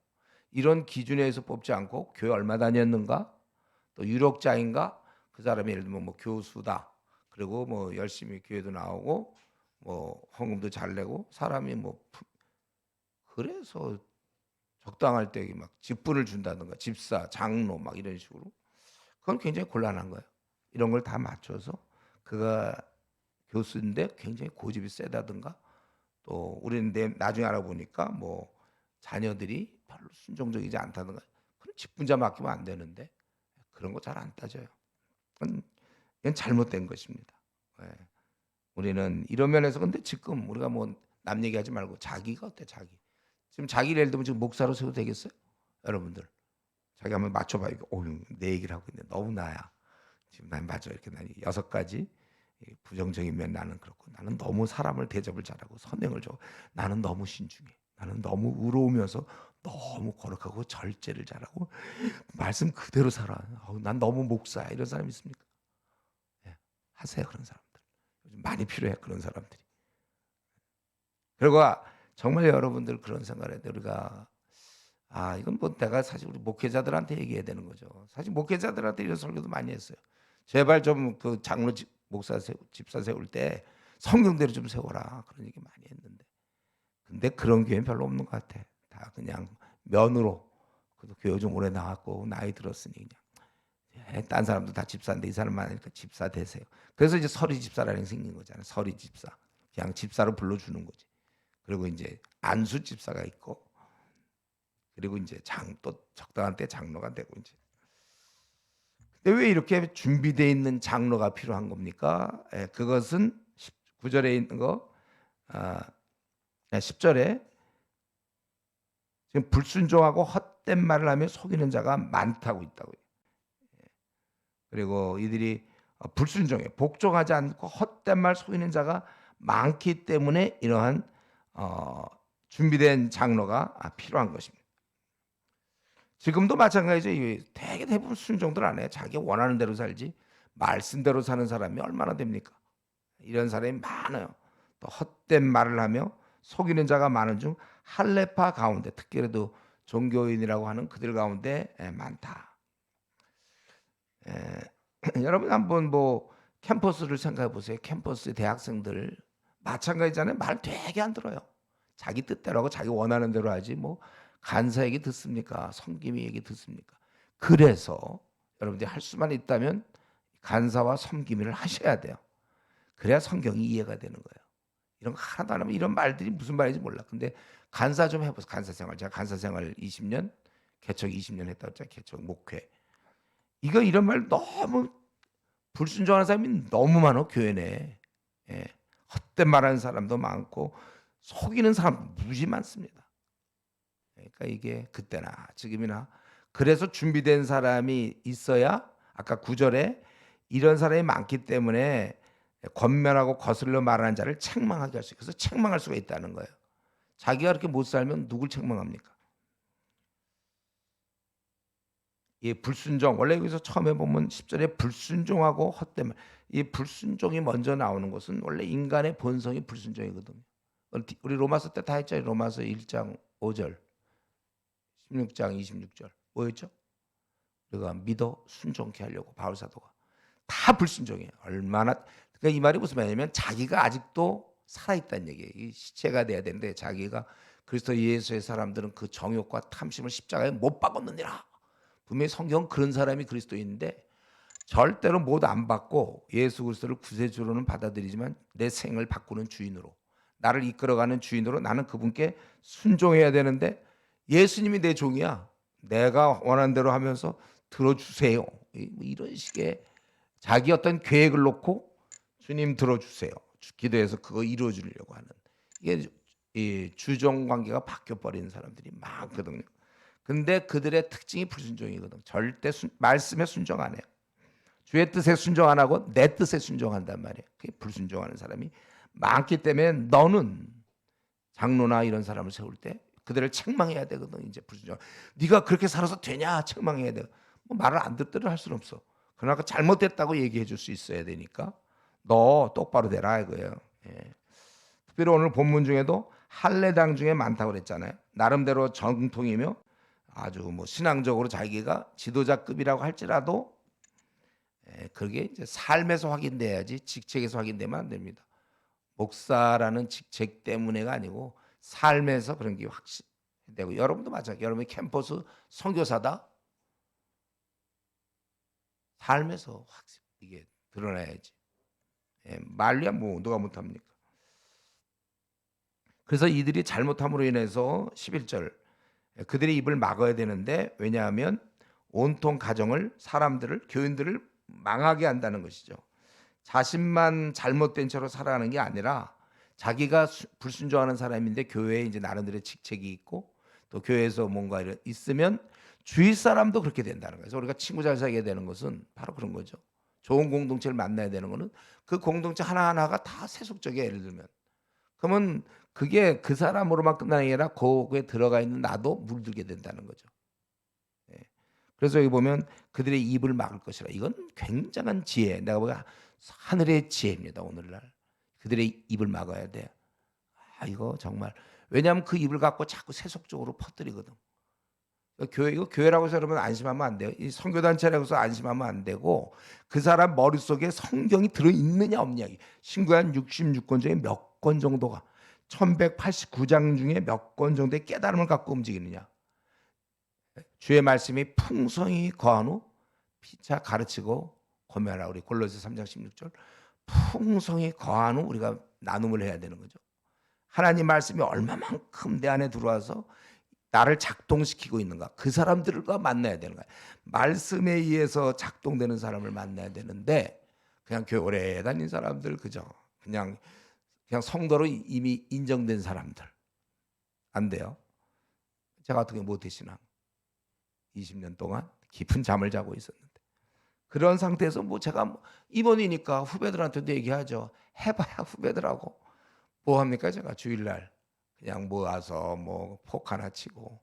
Speaker 1: 이런 기준에서 뽑지 않고 교회 얼마 다녔는가 또 유력자인가 그 사람이 예를 들면 뭐 교수다 그리고 뭐 열심히 교회도 나오고 뭐 헌금도 잘 내고 사람이 뭐 그래서 적당할 때 막 직분을 준다든가 집사, 장로 막 이런 식으로 그건 굉장히 곤란한 거예요. 이런 걸 다 맞춰서 그가 교수인데 굉장히 고집이 세다든가 또 우리는 나중에 알아보니까 뭐 자녀들이 별로 순종적이지 않다든가 그런 직분자 맡기면 안 되는데 그런 거 잘 안 따져요. 이건 잘못된 것입니다. 예. 우리는 이런 면에서 근데 지금 우리가 뭐 남 얘기하지 말고 자기가 어때 자기. 지금 자기를 예를 들면 지금 목사로 세워도 되겠어요? 여러분들. 자기 한번 맞춰봐요. 어휴, 내 얘기를 하고 있는데 너무 나야. 지금 난 맞아 이렇게 난 6가지 부정적인 면 나는 그렇고 나는 너무 사람을 대접을 잘하고 선행을 줘. 나는 너무 신중해. 나는 너무 의로우면서 너무 거룩하고 절제를 잘하고 말씀 그대로 살아. 난 너무 목사야. 이런 사람 있습니까? 예, 하세요 그런 사람들. 요즘 많이 필요해 그런 사람들이. 그리고 정말 여러분들 그런 생각을 해요. 우리가 이건 뭐 내가 사실 우리 목회자들한테 얘기해야 되는 거죠. 사실 목회자들한테 이런 설교도 많이 했어요. 제발 좀 그 장로 목사 집사 세울 때 성경대로 좀 세워라 그런 얘기 많이 했는데 근데 그런 교회는 별로 없는 것 같아. 다 그냥 면으로 그래도 교회 좀 오래 나왔고 나이 들었으니 그냥 딴 사람도 다 집사인데 이 사람만 하니까 집사 되세요. 그래서 이제 서리 집사라는 게 생긴 거잖아요. 서리 집사 그냥 집사로 불러주는 거지. 그리고 이제 안수 집사가 있고 그리고 이제 또 적당한 때 장로가 되고 이제. 근데 왜 이렇게 준비되어 있는 장로가 필요한 겁니까? 그것은 9절에 있는 거, 10절에 지금 불순종하고 헛된 말을 하며 속이는 자가 많다고 있다고요. 그리고 이들이 불순종해 복종하지 않고 헛된 말 속이는 자가 많기 때문에 이러한 준비된 장로가 필요한 것입니다. 지금도 마찬가지죠. 되게 대부분 순종들 안 해. 자기 원하는 대로 살지. 말씀대로 사는 사람이 얼마나 됩니까? 이런 사람이 많아요. 또 헛된 말을 하며 속이는 자가 많은 중 할레파 가운데 특별히도 종교인이라고 하는 그들 가운데 많다. 여러분 한번 뭐 캠퍼스를 생각해 보세요. 캠퍼스 대학생들 마찬가지잖아요. 말 되게 안 들어요. 자기 뜻대로 하고 자기 원하는 대로 하지 뭐 간사 얘기 듣습니까? 섬김이 얘기 듣습니까? 그래서 여러분들이 할 수만 있다면 간사와 섬김을 하셔야 돼요. 그래야 성경이 이해가 되는 거예요. 이런 거 하나도 안 하면 이런 말들이 무슨 말인지 몰라. 근데 간사 좀 해보세요. 간사 생활. 제가 간사 생활 20년, 개척 20년 했다고 했잖아요. 개척, 목회. 이런 말 너무 불순종하는 사람이 너무 많아 교회 내에. 예. 헛된 말하는 사람도 많고 속이는 사람 무지 많습니다. 그러니까 이게 그때나 지금이나 그래서 준비된 사람이 있어야 아까 9절에 이런 사람이 많기 때문에 권면하고 거슬러 말하는 자를 책망하게 할 수 있어요. 그래서 책망할 수가 있다는 거예요. 자기가 그렇게 못 살면 누굴 책망합니까? 이 불순종 원래 여기서 처음에 보면 10절에 불순종하고 헛된 말 이 불순종이 먼저 나오는 것은 원래 인간의 본성이 불순종이거든요. 우리 로마서 때 다 했죠. 로마서 1장 5절 16장 26절 뭐였죠? 우리가 믿어 순종케 하려고 바울 사도가 다 불순종해요. 얼마나 그러니까 이 말이 무슨 말이냐면 자기가 아직도 살아있다는 얘기예요. 이 시체가 돼야 되는데 자기가 그리스도 예수의 사람들은 그 정욕과 탐심을 십자가에 못 박았느니라. 분명히 성경은 그런 사람이 그리스도인인데 절대로 못 안 받고 예수 그리스도를 구세주로는 받아들이지만 내 생을 바꾸는 주인으로 나를 이끌어가는 주인으로 나는 그분께 순종해야 되는데 예수님이 내 종이야. 내가 원하는 대로 하면서 들어주세요. 이런 식의 자기 어떤 계획을 놓고 주님 들어주세요. 기도해서 그거 이루어주려고 하는 이게 이 주종 관계가 바뀌어 버리는 사람들이 많거든요. 근데 그들의 특징이 불순종이거든. 절대 말씀에 순종 안 해요. 주의 뜻에 순종 안 하고 내 뜻에 순종한단 말이에요. 그게 불순종하는 사람이 많기 때문에 너는 장로나 이런 사람을 세울 때 그들을 책망해야 되거든. 이제 불순종. 네가 그렇게 살아서 되냐 책망해야 돼. 뭐 말을 안 듣도록 할 수는 없어. 그러나 잘못됐다고 얘기해 줄 수 있어야 되니까 너 똑바로 되라 이거예요. 예. 특별히 오늘 본문 중에도 할례당 중에 많다고 그랬잖아요. 나름대로 정통이며 아주 뭐 신앙적으로 자기가 지도자급이라고 할지라도 그게 이제 삶에서 확인돼야지 직책에서 확인되면 안 됩니다. 목사라는 직책 때문에가 아니고 삶에서 그런 게 되고 여러분도 마찬가지. 여러분이 캠퍼스 선교사다. 삶에서 확 이게 드러나야지. 예, 말이야 뭐 누가 못합니까? 그래서 이들이 잘못함으로 인해서 11절 그들의 입을 막아야 되는데 왜냐하면 온통 가정을 사람들을 교인들을 망하게 한다는 것이죠. 자신만 잘못된 채로 살아가는 게 아니라 자기가 불순종하는 사람인데 교회에 이제 나름대로 직책이 있고 또 교회에서 뭔가 있으면 주위 사람도 그렇게 된다는 거예요. 그래서 우리가 친구 잘 사귀게 되는 것은 바로 그런 거죠. 좋은 공동체를 만나야 되는 거는 그 공동체 하나하나가 다 세속적이에요. 예를 들면 그러면 그게 그 사람으로만 끝나는 게 아니라 거기에 들어가 있는 나도 물들게 된다는 거죠. 예. 그래서 여기 보면 그들의 입을 막을 것이라. 이건 굉장한 지혜. 내가 보기엔 하늘의 지혜입니다. 오늘날 그들의 입을 막아야 돼. 아 이거 정말 왜냐하면 그 입을 갖고 자꾸 세속적으로 퍼뜨리거든. 교회 이거 교회라고 해서 여러분 안심하면 안 돼요. 이 선교단체라고 해서 안심하면 안 되고 그 사람 머릿속에 성경이 들어 있느냐 없느냐. 신구약 66권 중에 몇 권 정도가 1189장 중에 몇 권 정도의 깨달음을 갖고 움직이느냐. 주의 말씀이 풍성히 거한 후 피차 가르치고 권면하라. 우리 골로새 3장 16절. 풍성히 거한 후 우리가 나눔을 해야 되는 거죠. 하나님 말씀이 얼마만큼 내 안에 들어와서 나를 작동시키고 있는가. 그 사람들과 만나야 되는 거야. 말씀에 의해서 작동되는 사람을 만나야 되는데 그냥 교회 오래 다닌 사람들 그죠. 그냥 성도로 이미 인정된 사람들 안 돼요. 제가 어떻게 모태신앙 20년 동안 깊은 잠을 자고 있었는데 그런 상태에서 뭐 제가 임원이니까 후배들한테도 얘기하죠. 해봐야 후배들하고 뭐 합니까? 제가 주일날 그냥 모아서 뭐 폭 하나 치고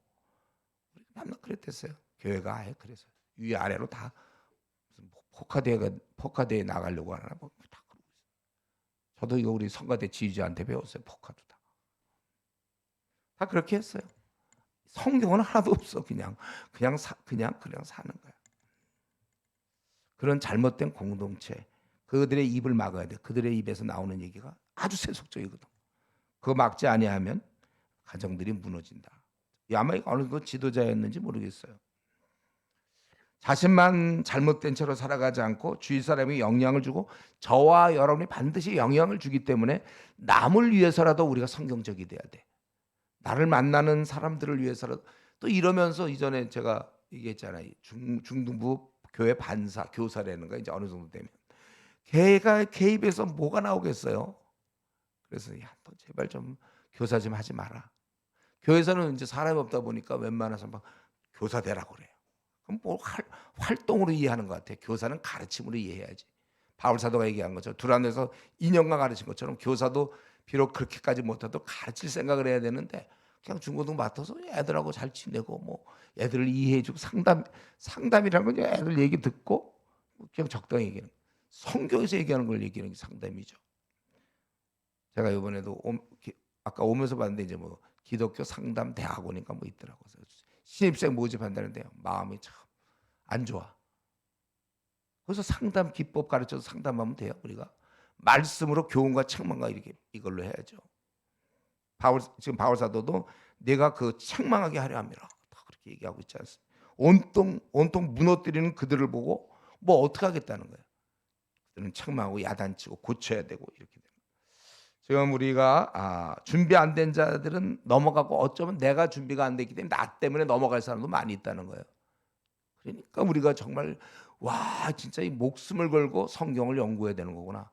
Speaker 1: 맨날 그랬댔어요. 교회가 아예 그래서 위 아래로 다 무슨 포카대회 나가려고 하나 뭐 다 그러고 있어요. 저도 이거 우리 성가대 지휘자한테 배웠어요. 포카도 다 그렇게 했어요. 성경은 하나도 없어. 그냥 사는 거야. 그런 잘못된 공동체 그들의 입을 막아야 돼. 그들의 입에서 나오는 얘기가 아주 세속적이거든. 그거 막지 아니하면 가정들이 무너진다. 아마 어느 정도 지도자였는지 모르겠어요. 자신만 잘못된 채로 살아가지 않고 주위 사람이 영향을 주고 저와 여러분이 반드시 영향을 주기 때문에 남을 위해서라도 우리가 성경적이 돼야 돼. 나를 만나는 사람들을 위해서라도 또 이러면서 이전에 제가 얘기했잖아요. 중등부 교회 반사 교사라는 거 이제 어느 정도 되면 걔가 개입해서 뭐가 나오겠어요. 그래서 너 제발 좀 교사 좀 하지 마라. 교회에서는 이제 사람이 없다 보니까 웬만해서 막 교사 되라고 그래요. 그럼 뭐 활동으로 이해하는 것 같아요. 교사는 가르침으로 이해해야지. 바울 사도가 얘기한 거죠. 두란에서 2년간 가르친 것처럼 교사도 비록 그렇게까지 못해도 가르칠 생각을 해야 되는데 그냥 중고등 맡아서 애들하고 잘 지내고 뭐 애들을 이해해주고 상담이라는 건 애들 얘기 듣고 그냥 적당히 얘기하는 거예요. 성경에서 얘기하는 걸 얘기하는 게 상담이죠. 제가 이번에도 아까 오면서 봤는데 이제 뭐 기독교 상담 대학원인가 뭐 있더라고요. 신입생 모집한다는데 마음이 참 안 좋아. 그래서 상담 기법 가르쳐서 상담하면 돼요. 우리가 말씀으로 교훈과 책망과 이렇게 이걸로 해야죠. 지금 바울 사도도 내가 그 책망하게 하려 함이라 다 그렇게 얘기하고 있지 않습니까? 온통 무너뜨리는 그들을 보고 뭐 어떻게 하겠다는 거예요. 그들은 책망하고 야단치고 고쳐야 되고 이렇게 됩니다. 지금 우리가 준비 안 된 자들은 넘어가고 어쩌면 내가 준비가 안 됐기 때문에 나 때문에 넘어갈 사람도 많이 있다는 거예요. 그러니까 우리가 정말 와 진짜 이 목숨을 걸고 성경을 연구해야 되는 거구나.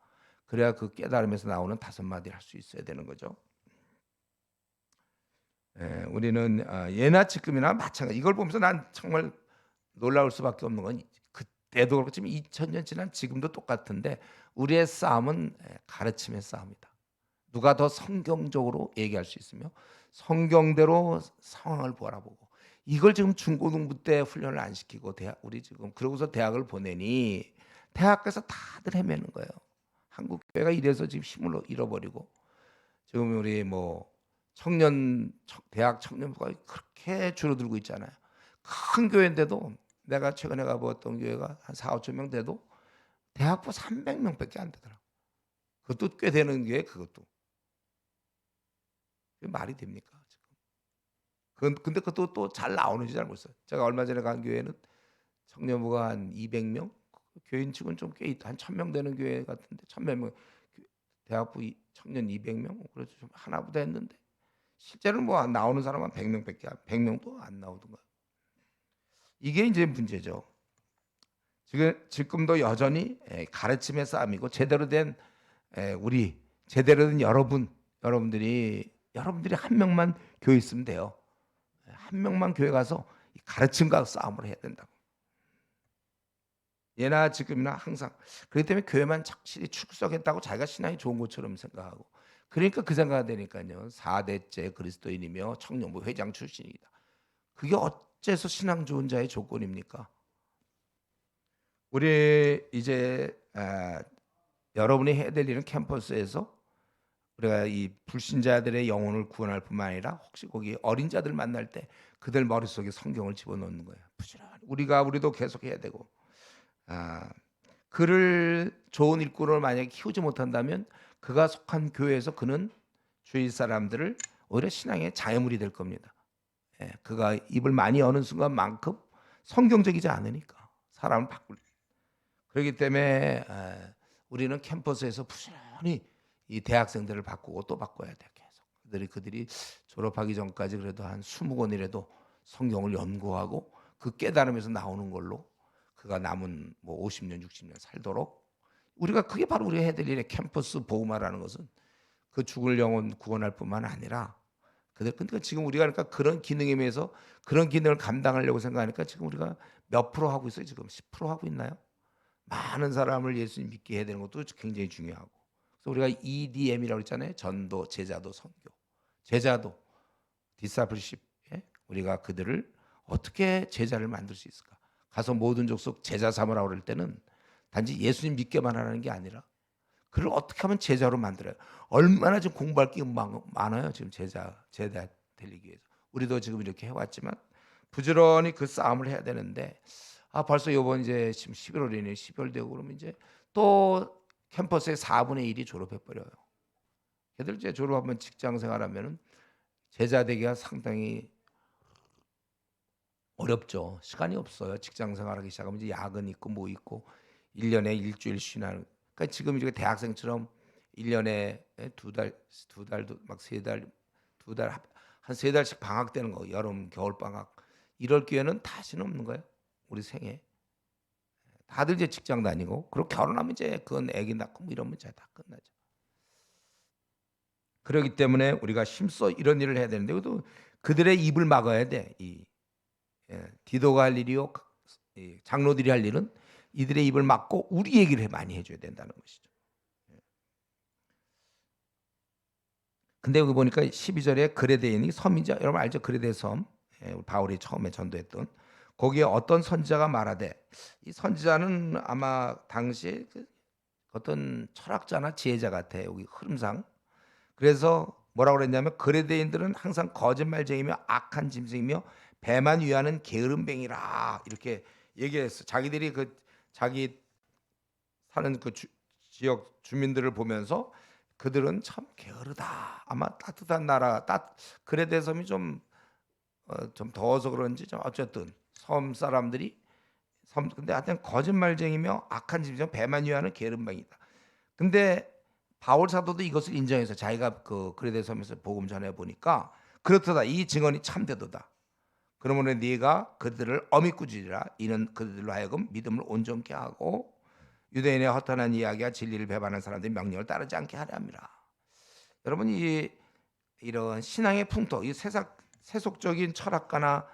Speaker 1: 그래야 그 깨달음에서 나오는 5마디 할 수 있어야 되는 거죠. 예, 우리는 예나 지금이나 마찬가지. 이걸 보면서 난 정말 놀라울 수밖에 없는 건 그때도 그렇고 지금 2000년 지난 지금도 똑같은데 우리의 싸움은 가르침의 싸움이다. 누가 더 성경적으로 얘기할 수 있으며 성경대로 상황을 바라보고 이걸 지금 중고등부 때 훈련을 안 시키고 우리 지금 그러고서 대학을 보내니 대학에서 다들 헤매는 거예요. 한국 교회가 이래서 지금 힘을 잃어버리고 지금 우리 뭐 대학 청년부가 그렇게 줄어들고 있잖아요. 큰 교회인데도 내가 최근에 가보았던 교회가 한 4, 5천 명 돼도 대학부 300명밖에 안 되더라고. 그것도 꽤 되는 게 그것도. 그게 말이 됩니까? 지금. 근데 그것도 또 잘 나오는지 잘 모르겠어요. 제가 얼마 전에 간 교회는 청년부가 한 200명, 교인 측은 좀 꽤 있다. 한 1000명 되는 교회 같은데 1000몇 명, 대학부 청년 200명, 그래서 좀 하나보다 했는데 실제로는 뭐 나오는 사람은 100명밖에 100명도 안 나오던가. 이게 이제 문제죠. 지금도 여전히 가르침의 싸움이고, 제대로 된 우리 제대로 된 여러분들이 한 명만 교회 있으면 돼요. 한 명만 교회 가서 이 가르침과 싸움을 해야 된다고. 예나 지금이나 항상. 그렇기 때문에 교회만 착실히 출석했다고 자기가 신앙이 좋은 것처럼 생각하고, 그러니까 그 생각이 되니까요. 4대째 그리스도인이며 청년부 회장 출신이다. 그게 어째서 신앙 좋은 자의 조건입니까? 우리 이제 여러분이 해야 될 일은 캠퍼스에서 우리가 이 불신자들의 영혼을 구원할 뿐만 아니라, 혹시 거기 어린 자들 만날 때 그들 머릿속에 성경을 집어넣는 거예요. 부지런히 우리도 계속 해야 되고, 아, 그를 좋은 일꾼을 만약에 키우지 못한다면 그가 속한 교회에서 그는 주위 사람들을 오히려 신앙의 장애물이 될 겁니다. 그가 입을 많이 여는 순간만큼 성경적이지 않으니까 사람을 바꿀. 그렇기 때문에 우리는 캠퍼스에서 부지런히 이 대학생들을 바꾸고 또 바꿔야 돼. 계속 그들이 졸업하기 전까지 그래도 한 20권이라도 성경을 연구하고 그 깨달음에서 나오는 걸로 그가 남은 뭐 50년 60년 살도록, 우리가 그게 바로 우리가 해야 될 일이에요. 캠퍼스 복음화라는 것은 그 죽을 영혼 구원할 뿐만 아니라 근데 지금 우리가 그러니까 그런 기능에 비해서 그런 기능을 감당하려고 생각하니까 지금 우리가 몇 프로 하고 있어요? 지금 10% 하고 있나요? 많은 사람을 예수님 믿게 해야 되는 것도 굉장히 중요하고. 그래서 우리가 EDM이라고 했잖아요. 전도, 제자도, 선교. 제자도 디사플십. 우리가 그들을 어떻게 제자를 만들 수 있을까? 가서 모든 족속 제자 삼으라고 그럴 때는 단지 예수님 믿게만 하라는 게 아니라 그를 어떻게 하면 제자로 만들어요. 얼마나 지금 공부할 게 많아요. 지금 제자 되기 위해서. 우리도 지금 이렇게 해왔지만 부지런히 그 싸움을 해야 되는데, 벌써 이번 이제 지금 11월이네. 12월 되고 그러면 이제 또 캠퍼스의 4분의 1이 졸업해 버려요. 걔들 이제 졸업하면 직장 생활하면은 제자 되기가 상당히 어렵죠. 시간이 없어요. 직장 생활하기 시작하면 이제 야근 있고 뭐 있고 1년에 일주일 쉬나. 그러니까 지금 이렇게 대학생처럼 1년에 두 달도 막 세 달, 한 세 달씩 방학 되는 거. 여름, 겨울 방학. 이럴 기회는 다시는 없는 거예요. 우리 생에. 다들 이제 직장 다니고, 그리고 결혼하면 이제 그건 애기 낳고 뭐 이러면 이제 다 끝나죠. 그렇기 때문에 우리가 힘써 이런 일을 해야 되는데, 그래도 그들의 입을 막아야 돼. 디도가 할 일이요, 장로들이 할 일은 이들의 입을 막고 우리 얘기를 많이 해줘야 된다는 것이죠. 근데 여기 보니까 12절에 그레데인이 섬이죠. 여러분 알죠? 그레데 섬. 바울이 처음에 전도했던 거기에 어떤 선지자가 말하되, 이 선지자는 아마 당시에 어떤 철학자나 지혜자 같아. 여기 흐름상. 그래서 뭐라고 그랬냐면, 그레데인들은 항상 거짓말쟁이며 악한 짐승이며 배만 위하는 게으름뱅이라, 이렇게 얘기했어. 자기들이 자기 사는 지역 주민들을 보면서 그들은 참 게으르다. 아마 따뜻한 나라, 그레데 섬이 좀 더워서 그런지 좀 어쨌든 섬 사람들이 근데 하여튼 거짓말쟁이며 악한 짐승 배만 위하는 게으름뱅이다. 근데 바울 사도도 이것을 인정해서 자기가 그 그레데 섬에서 복음 전해 보니까 그렇도다. 이 증언이 참되도다. 그러므로 네가 그들을 엄히 꾸짖으라. 이는 그들로 하여금 믿음을 온전케 하고 유대인의 허탄한 이야기와 진리를 배반하는 사람들이 명령을 따르지 않게 하려 함이라. 여러분, 이런 신앙의 풍토, 이 세속적인 철학가나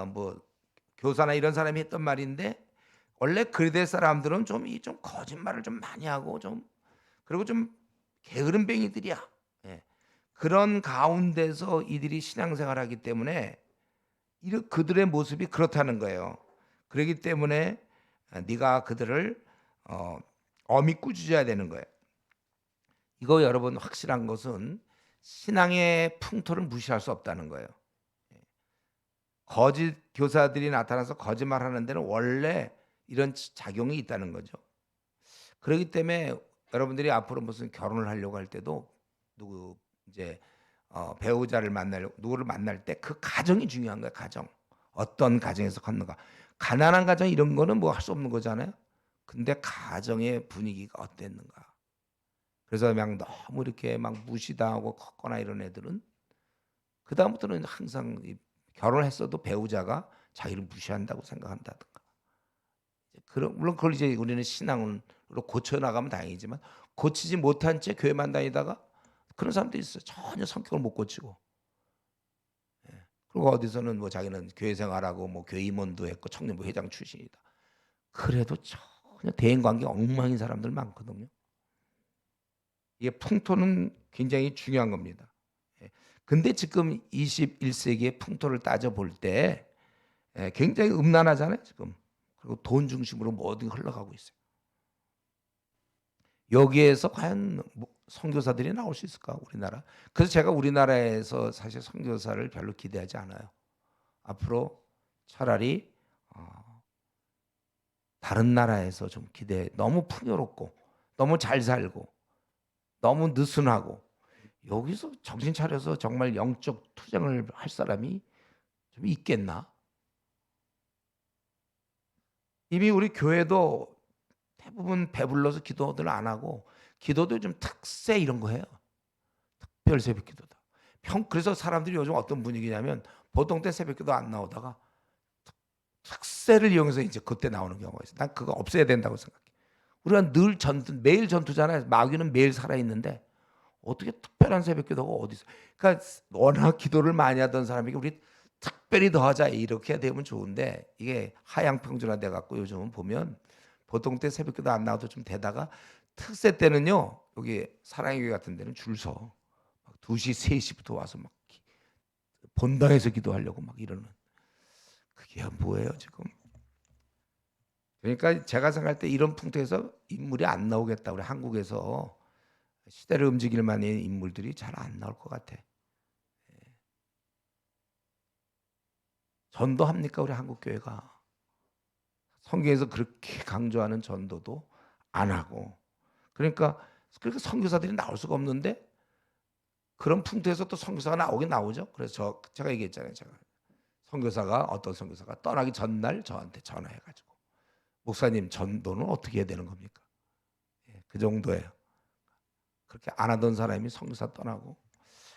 Speaker 1: 뭐 교사나 이런 사람이 했던 말인데, 원래 그레데 사람들은 좀 거짓말을 좀 많이 하고 그리고 좀 게으름뱅이들이야. 그런 가운데서 이들이 신앙생활하기 때문에 그들의 모습이 그렇다는 거예요. 그렇기 때문에 네가 그들을 엄히 꾸짖어야 되는 거예요. 이거 여러분 확실한 것은 신앙의 풍토를 무시할 수 없다는 거예요. 거짓 교사들이 나타나서 거짓말하는 데는 원래 이런 작용이 있다는 거죠. 그렇기 때문에 여러분들이 앞으로 무슨 결혼을 하려고 할 때도 누구 이제 배우자를 누구를 만날 때 그 가정이 중요한 거야. 가정. 어떤 가정에서 컸는가. 가난한 가정 이런 거는 뭐 할 수 없는 거잖아요. 근데 가정의 분위기가 어땠는가. 그래서 그냥 너무 이렇게 막 무시당하고 컸거나 이런 애들은 그다음부터는 항상 결혼했어도 배우자가 자기를 무시한다고 생각한다든가. 물론 그걸 이제 우리는 신앙으로 고쳐 나가면 다행이지만 고치지 못한 채 교회만 다니다가 그런 사람도 있어요. 전혀 성격을 못 고치고. 예. 그리고 어디서는 뭐 자기는 교회 생활하고 뭐 교회 임원도 했고 청년부 회장 출신이다. 그래도 전혀 대인 관계 엉망인 사람들 많거든요. 이게 풍토는 굉장히 중요한 겁니다. 예. 근데 지금 21세기의 풍토를 따져 볼 때 굉장히 음란하잖아요, 지금. 그리고 돈 중심으로 모든 게 흘러가고 있어요. 여기에서 과연 선교사들이 나올 수 있을까, 우리나라? 그래서 제가 우리나라에서 사실 선교사를 별로 기대하지 않아요. 앞으로 차라리 다른 나라에서 좀 너무 풍요롭고 너무 잘 살고 너무 느슨하고 여기서 정신 차려서 정말 영적 투쟁을 할 사람이 좀 있겠나? 이미 우리 교회도 대부분 배불러서 기도들 안 하고 기도도 좀 특세 이런 거 해요. 특별 새벽 기도다. 그래서 사람들이 요즘 어떤 분위기냐면 보통 때 새벽 기도 안 나오다가 특세를 이용해서 이제 그때 나오는 경우가 있어요. 난 그거 없애야 된다고 생각해. 우리가 늘 매일 전투잖아요. 마귀는 매일 살아있는데 어떻게 특별한 새벽 기도가 어디 있어? 그러니까 워낙 기도를 많이 하던 사람에게 우리 특별히 더 하자 이렇게 되면 좋은데 이게 하향평준화돼 갖고 요즘은 보면 보통 때 새벽 기도 안 나와도 좀 되다가 특세 때는요. 여기 사랑의 교회 같은 데는 줄 서. 2시, 3시부터 와서 막 본당에서 기도하려고 막 이러는. 그게 뭐예요, 지금? 그러니까 제가 생각할 때 이런 풍토에서 인물이 안 나오겠다. 우리 한국에서 시대를 움직일 만한 인물들이 잘 안 나올 것 같아. 전도합니까, 우리 한국 교회가? 성경에서 그렇게 강조하는 전도도 안 하고. 그러니까 선교사들이 나올 수가 없는데 그런 풍토에서 또 선교사가 나오긴 나오죠. 그래서 제가 얘기했잖아요. 선교사가 어떤 선교사가 떠나기 전날 저한테 전화해가지고 목사님 전도는 어떻게 해야 되는 겁니까? 예, 그 정도예요. 그렇게 안 하던 사람이 선교사 떠나고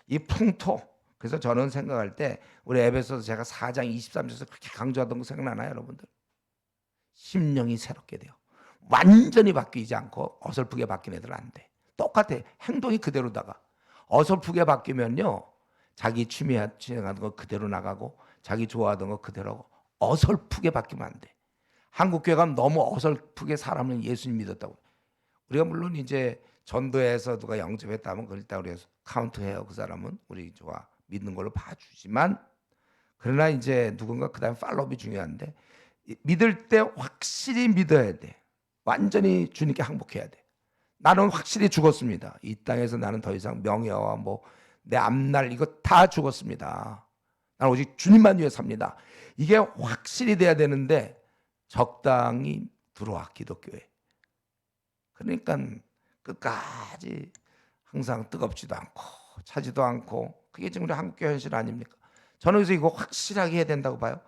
Speaker 1: 이 풍토. 그래서 저는 생각할 때 우리 에베소서 제가 4장 23절에서 그렇게 강조하던 거 생각나나요, 여러분들? 심령이 새롭게 돼요. 완전히 바뀌지 않고 어설프게 바뀐 애들은 안 돼. 똑같아. 행동이 그대로다가 어설프게 바뀌면요. 자기 취하는 거 그대로 나가고 자기 좋아하던 거 그대로 하고 어설프게 바뀌면 안 돼. 한국 교회가 너무 어설프게 사람을 예수님 믿었다고. 우리가 물론 이제 전도해서 누가 영접했다면 그걸 일단 우리가 카운트해요. 그 사람은 우리 좋아 믿는 걸로 봐주지만 그러나 이제 누군가 그다음 팔로업이 중요한데 믿을 때 확실히 믿어야 돼. 완전히 주님께 항복해야 돼. 나는 확실히 죽었습니다. 이 땅에서 나는 더 이상 명예와 뭐 내 앞날 이거 다 죽었습니다. 나는 오직 주님만 위해 삽니다. 이게 확실히 돼야 되는데 적당히 들어와 기독교에. 그러니까 끝까지 항상 뜨겁지도 않고 차지도 않고 그게 지금 우리 한국교회 현실 아닙니까? 저는 그래서 이거 확실하게 해야 된다고 봐요.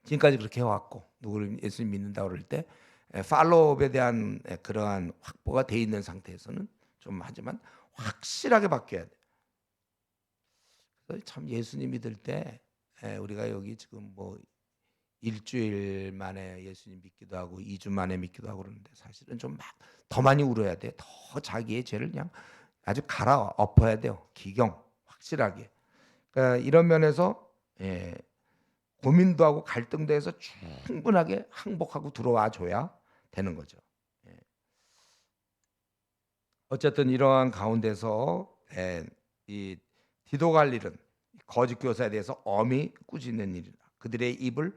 Speaker 1: 지금까지 그렇게 해왔고 누구를 예수님 믿는다 그럴 때 팔로업에 대한 그러한 확보가 돼 있는 상태에서는 좀 하지만 확실하게 바뀌어야 돼. 그래서 참 예수님 믿을 때 우리가 여기 지금 뭐 일주일 만에 예수님 믿기도 하고 2주 만에 믿기도 하고 그러는데 사실은 좀 더 많이 울어야 돼. 더 자기의 죄를 그냥 아주 갈아엎어야 돼요. 기경 확실하게. 그러니까 이런 면에서 고민도 하고 갈등도 해서 충분하게 항복하고 들어와 줘야 되는 거죠. 어쨌든 이러한 가운데서 이 디도갈릴은 거짓 교사에 대해서 엄히 꾸짖는 일이다. 그들의 입을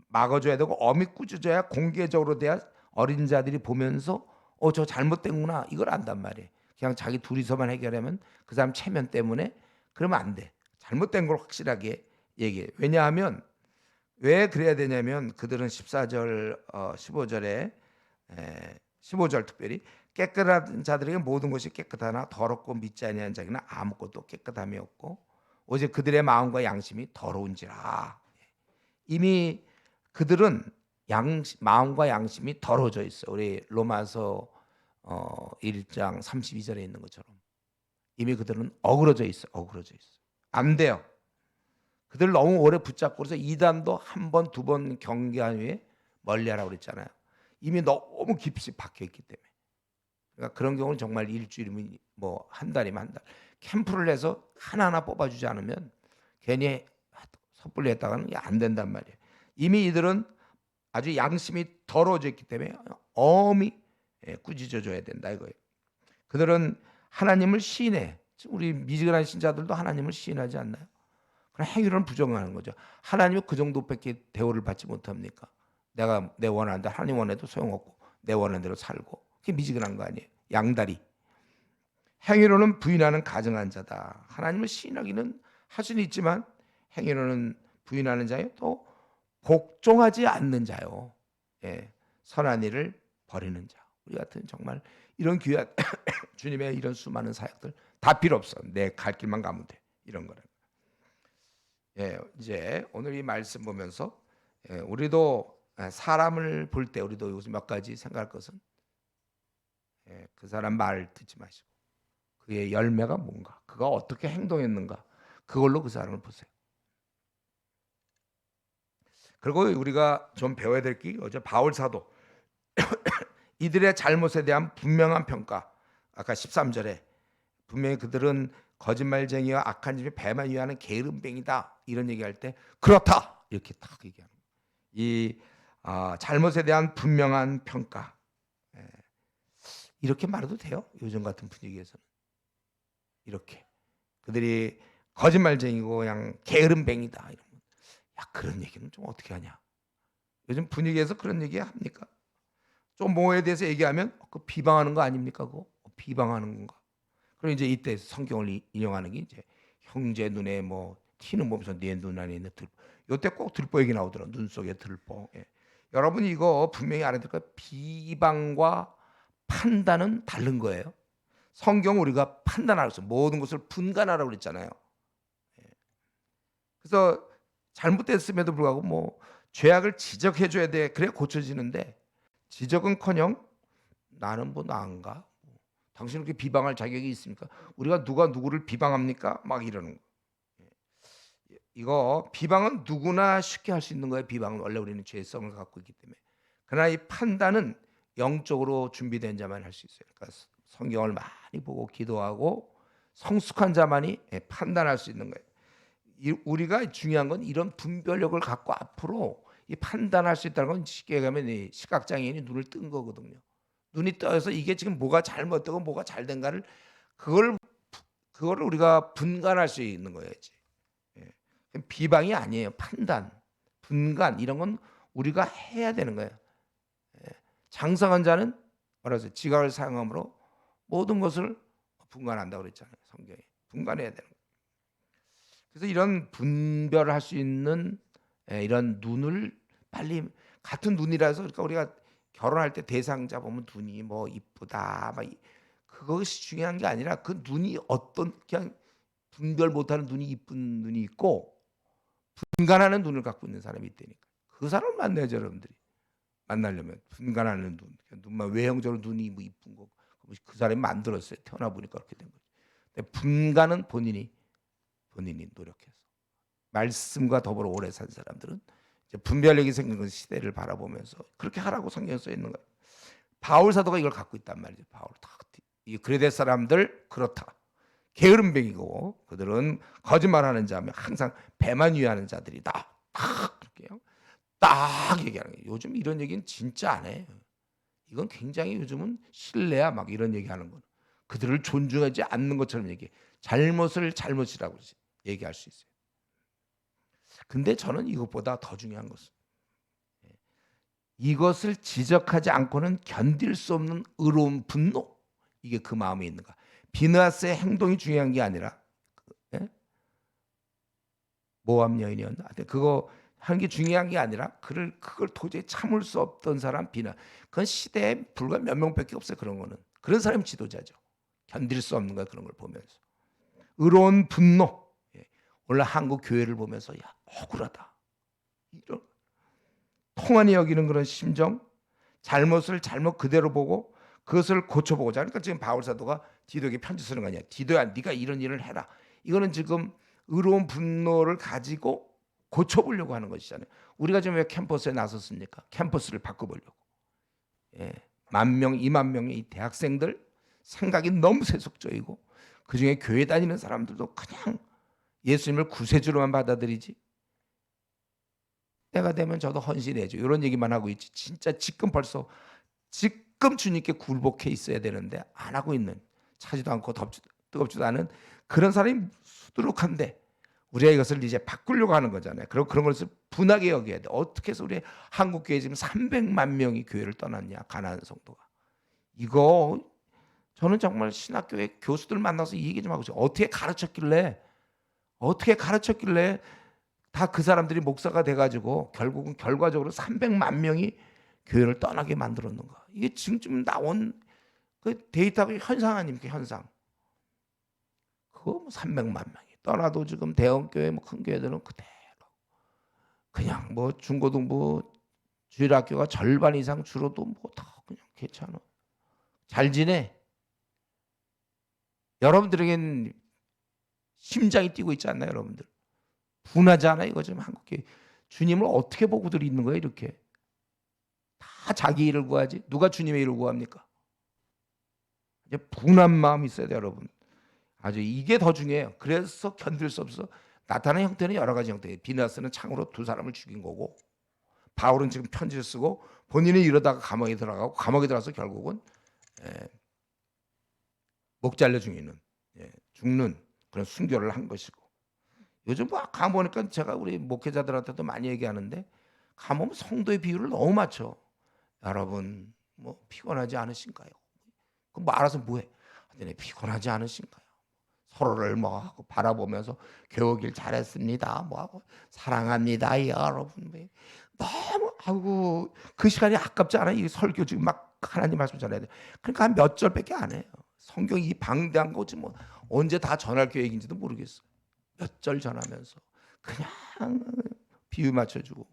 Speaker 1: 막아줘야 되고 엄히 꾸짖어야 공개적으로 돼야 어린 자들이 보면서 저 잘못된구나 이걸 안단 말이에요. 그냥 자기 둘이서만 해결하면 그 사람 체면 때문에 그러면 안 돼. 잘못된 걸 확실하게 얘기해. 왜냐하면 왜 그래야 되냐면 그들은 14절 15절에 15절 특별히 깨끗한 자들에게 모든 것이 깨끗하나 더럽고 믿지 아니하는 자에게는 아무것도 깨끗함이 없고 오직 그들의 마음과 양심이 더러운지라. 이미 그들은 마음과 양심이 더러워져 있어. 우리 로마서 1장 32절에 있는 것처럼 이미 그들은 어그러져 있어. 안 돼요. 그들 너무 오래 붙잡고 그래서 이단도 한 번, 두 번 경계한 후에 멀리하라고 그랬잖아요. 이미 너무 깊이 박혀 있기 때문에. 그러니까 그런 경우는 정말 일주일이면 뭐 한 달이면 한 달. 캠프를 해서 하나하나 뽑아주지 않으면 괜히 섣불리 했다가는 안 된단 말이에요. 이미 이들은 아주 양심이 더러워져 있기 때문에 엄히 꾸짖어줘야 된다 이거예요. 그들은 하나님을 시인해. 우리 미지근한 신자들도 하나님을 시인하지 않나요? 그럼 행위로는 부정하는 거죠. 하나님이 그 정도밖에 대우를 받지 못합니까? 내가 내 원하는 대로 하나님 원해도 소용없고 내 원하는 대로 살고 그게 미지근한 거 아니에요. 양다리. 행위로는 부인하는 가증한 자다. 하나님을 시인하기는 할 수는 있지만 행위로는 부인하는 자요. 또 복종하지 않는 자요. 예, 선한 일을 버리는 자. 우리 같은 정말 이런 귀한 주님의 이런 수많은 사역들 다 필요 없어. 내 갈 길만 가면 돼. 이런 거는. 예, 이제 오늘 이 말씀 보면서 우리도 사람을 볼 때 우리도 요즘 몇 가지 생각할 것은 그 사람 말 듣지 마시고 그의 열매가 뭔가, 그가 어떻게 행동했는가, 그걸로 그 사람을 보세요. 그리고 우리가 좀 배워야 될 게 어제 바울 사도 이들의 잘못에 대한 분명한 평가. 아까 13절에 분명히 그들은 거짓말쟁이와 악한 집에 배만 위하는 게으름뱅이다 이런 얘기할 때 그렇다 이렇게 딱 얘기하는 거예요. 이 잘못에 대한 분명한 평가. 이렇게 말해도 돼요? 요즘 같은 분위기에서는 이렇게 그들이 거짓말쟁이고 그냥 게으름뱅이다 이러면 야 그런 얘기는 좀 어떻게 하냐? 요즘 분위기에서 그런 얘기 합니까? 좀 뭐에 대해서 얘기하면 그 비방하는 거 아닙니까? 그거 비방하는 건가? 그럼 이제 이때 성경을 인용하는 게 이제 형제 눈에 뭐 티는 보면서 네 눈 안에 있는 들보. 요때 꼭 들보 얘기 나오더라. 눈 속에 들보. 예. 여러분 이거 분명히 알아야 될 거예요. 비방과 판단은 다른 거예요. 성경 우리가 판단하라고 했어요. 모든 것을 분간하라고 그랬잖아요. 예. 그래서 잘못됐음에도 불구하고 뭐 죄악을 지적해 줘야 돼. 그래야 고쳐지는데 지적은커녕 나는 뭐 나은가? 당신은 그렇게 비방할 자격이 있습니까? 우리가 누가 누구를 비방합니까? 막 이러는 거. 이거 비방은 누구나 쉽게 할 수 있는 거예요. 비방은 원래 우리는 죄성을 갖고 있기 때문에. 그러나 이 판단은 영적으로 준비된 자만 할 수 있어요. 그러니까 성경을 많이 보고 기도하고 성숙한 자만이 판단할 수 있는 거예요. 우리가 중요한 건 이런 분별력을 갖고 앞으로 이 판단할 수 있다는 건 쉽게 얘기하면 이 시각장애인이 눈을 뜬 거거든요. 눈이 떠서 이게 지금 뭐가 잘못되고 뭐가 잘된가를 그걸 우리가 분간할 수 있는 거예지. 비방이 아니에요. 판단, 분간 이런 건 우리가 해야 되는 거예요. 장성한 자는 뭐라서 지각을 사용함으로 모든 것을 분간한다고 그랬잖아요. 성경에 분간해야 되는 거예요. 그래서 이런 분별을 할 수 있는 이런 눈을 빨리 같은 눈이라서 그러니까 우리가 결혼할 때 대상자 보면 눈이 뭐 이쁘다 막 그것이 중요한 게 아니라 그 눈이 어떤 그냥 분별 못하는 눈이 이쁜 눈이 있고 분간하는 눈을 갖고 있는 사람이 있다니까. 그 사람을 만나야죠, 여러분들이. 만나려면 분간하는 눈, 눈만 외형적으로 눈이 뭐 이쁜 거, 그 사람이 만들었어요. 태어나 보니까 그렇게 된 거죠. 근데 분간은 본인이 노력해서 말씀과 더불어 오래 산 사람들은 이제 분별력이 생긴 그 시대를 바라보면서 그렇게 하라고 성경에 써 있는 거예요. 바울 사도가 이걸 갖고 있단 말이죠. 바울 이 그레데 사람들 그렇다. 게으름뱅이고 그들은 거짓말하는 자며 항상 배만 위하는 자들이다. 딱 그렇게요. 딱 얘기하는 거예요. 요즘 이런 얘기는 진짜 안 해요. 이건 굉장히 요즘은 신뢰야 막 이런 얘기하는 건 그들을 존중하지 않는 것처럼 얘기해. 잘못을 잘못이라고 얘기할 수 있어요. 근데 저는 이것보다 더 중요한 것은 이것을 지적하지 않고는 견딜 수 없는 의로운 분노. 이게 그 마음에 있는가. 비느하스의 행동이 중요한 게 아니라 모압 여인이었나? 그거 하는 게 중요한 게 아니라 그걸 도저히 참을 수 없던 사람 비난. 그건 시대에 불과 몇 명밖에 없어요. 그런 거는. 그런 사람이 지도자죠. 견딜 수 없는 거야. 그런 걸 보면서. 의로운 분노. 예. 오늘 한국 교회를 보면서 야 억울하다. 이런 통한이 여기는 그런 심정, 잘못을 잘못 그대로 보고 그것을 고쳐보고자. 그러니까 지금 바울 사도가 디도에게 편지 쓰는 거 아니야. 디도야, 네가 이런 일을 해라. 이거는 지금 의로운 분노를 가지고 고쳐보려고 하는 것이잖아요. 우리가 지금 왜 캠퍼스에 나섰습니까? 캠퍼스를 바꿔보려고. 예. 10,000명, 20,000명의 이 대학생들 생각이 너무 세속적이고 그중에 교회 다니는 사람들도 그냥 예수님을 구세주로만 받아들이지. 때가 되면 저도 헌신해줘. 이런 얘기만 하고 있지. 진짜 지금 주님께 굴복해 있어야 되는데 안 하고 있는, 차지도 않고 뜨겁지도 않은 그런 사람이 수두룩한데 우리가 이것을 이제 바꾸려고 하는 거잖아요. 그런 것을 분하게 여겨야 돼. 어떻게 해서 우리 한국 교회 지금 300만 명이 교회를 떠났냐, 가나안 성도가. 이거 저는 정말 신학교의 교수들 만나서 이 얘기 좀 하고 싶어요. 어떻게 가르쳤길래 다 그 사람들이 목사가 돼가지고 결국은 결과적으로 300만 명이 교회를 떠나게 만들었는가. 이게 지금 나온 그 데이터가 현상 아닙니까? 현상. 그거 뭐 300만 명이 떠나도 지금 대형 교회 뭐 큰 교회들은 그대로 그냥 뭐 중고등부 주일학교가 절반 이상 줄어도 뭐 다 그냥 괜찮아. 잘 지내. 여러분들에겐 심장이 뛰고 있지 않나요, 여러분들? 분하지 않아요, 이거 지금 한국교회. 주님을 어떻게 보고들 있는 거예요, 이렇게? 다 자기 일을 구하지. 누가 주님의 일을 구합니까? 이제 분한 마음이 있어야 돼요, 여러분. 아주 이게 더 중요해요. 그래서 견딜 수 없어. 나타나는 형태는 여러 가지 형태예요. 비나스는 창으로 2사람을 죽인 거고, 바울은 지금 편지를 쓰고 본인은 이러다가 감옥에 들어가고 감옥에 들어가서 결국은 목 잘려 죽는 그런 순교를 한 것이고. 요즘 뭐 가보니까 제가 우리 목회자들한테도 많이 얘기하는데 가보면 성도의 비율을 너무 맞춰. 여러분 뭐 피곤하지 않으신가요? 그럼 뭐 알아서 뭐해? 피곤하지 않으신가요? 서로를 뭐 하고 바라보면서 교육일 잘했습니다. 뭐 하고 사랑합니다, 여러분. 너무 아이고 그 시간이 아깝지 않아요? 이 설교 지금 막 하나님 말씀 전해야 돼. 그러니까 한 몇 절밖에 안 해요. 성경 이 방대한 거지 뭐 언제 다 전할 계획인지도 모르겠어. 몇 절 전하면서 그냥 비유 맞춰주고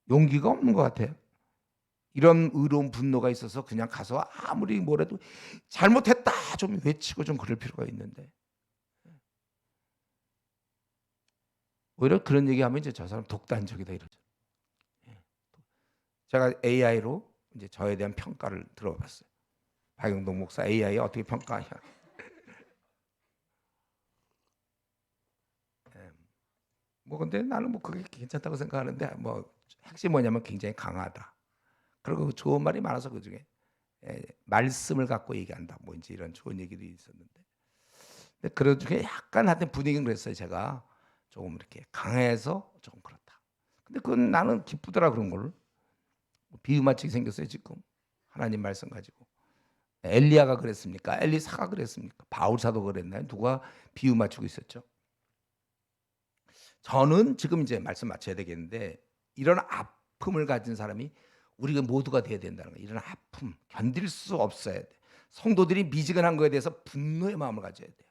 Speaker 1: 용기가 없는 것 같아요. 이런 의로운 분노가 있어서 그냥 가서 아무리 뭐래도 잘못했다 좀 외치고 좀 그럴 필요가 있는데 오히려 그런 얘기하면 이제 저 사람 독단적이다 이러죠. 제가 AI로 이제 저에 대한 평가를 들어봤어요. 박영동 목사 AI 어떻게 평가하냐. 뭐 근데 나는 뭐 그게 괜찮다고 생각하는데 뭐 핵심이 뭐냐면 굉장히 강하다. 그리고 좋은 말이 많아서 그중에 말씀을 갖고 얘기한다. 뭐 이제 이런 좋은 얘기도 있었는데. 근데 그런 중에 약간 하여튼 분위기는 그랬어요. 제가 조금 이렇게 강해서 조금 그렇다. 근데 그건 나는 기쁘더라 그런 걸. 비유 맞추게 생겼어요 지금. 하나님 말씀 가지고. 엘리야가 그랬습니까? 엘리사가 그랬습니까? 바울사도 그랬나요? 누가 비유 맞추고 있었죠? 저는 지금 이제 말씀 맞춰야 되겠는데 이런 아픔을 가진 사람이 우리가 모두가 돼야 된다는 거예요. 이런 아픔 견딜 수 없어야 돼. 성도들이 미지근한 거에 대해서 분노의 마음을 가져야 돼요.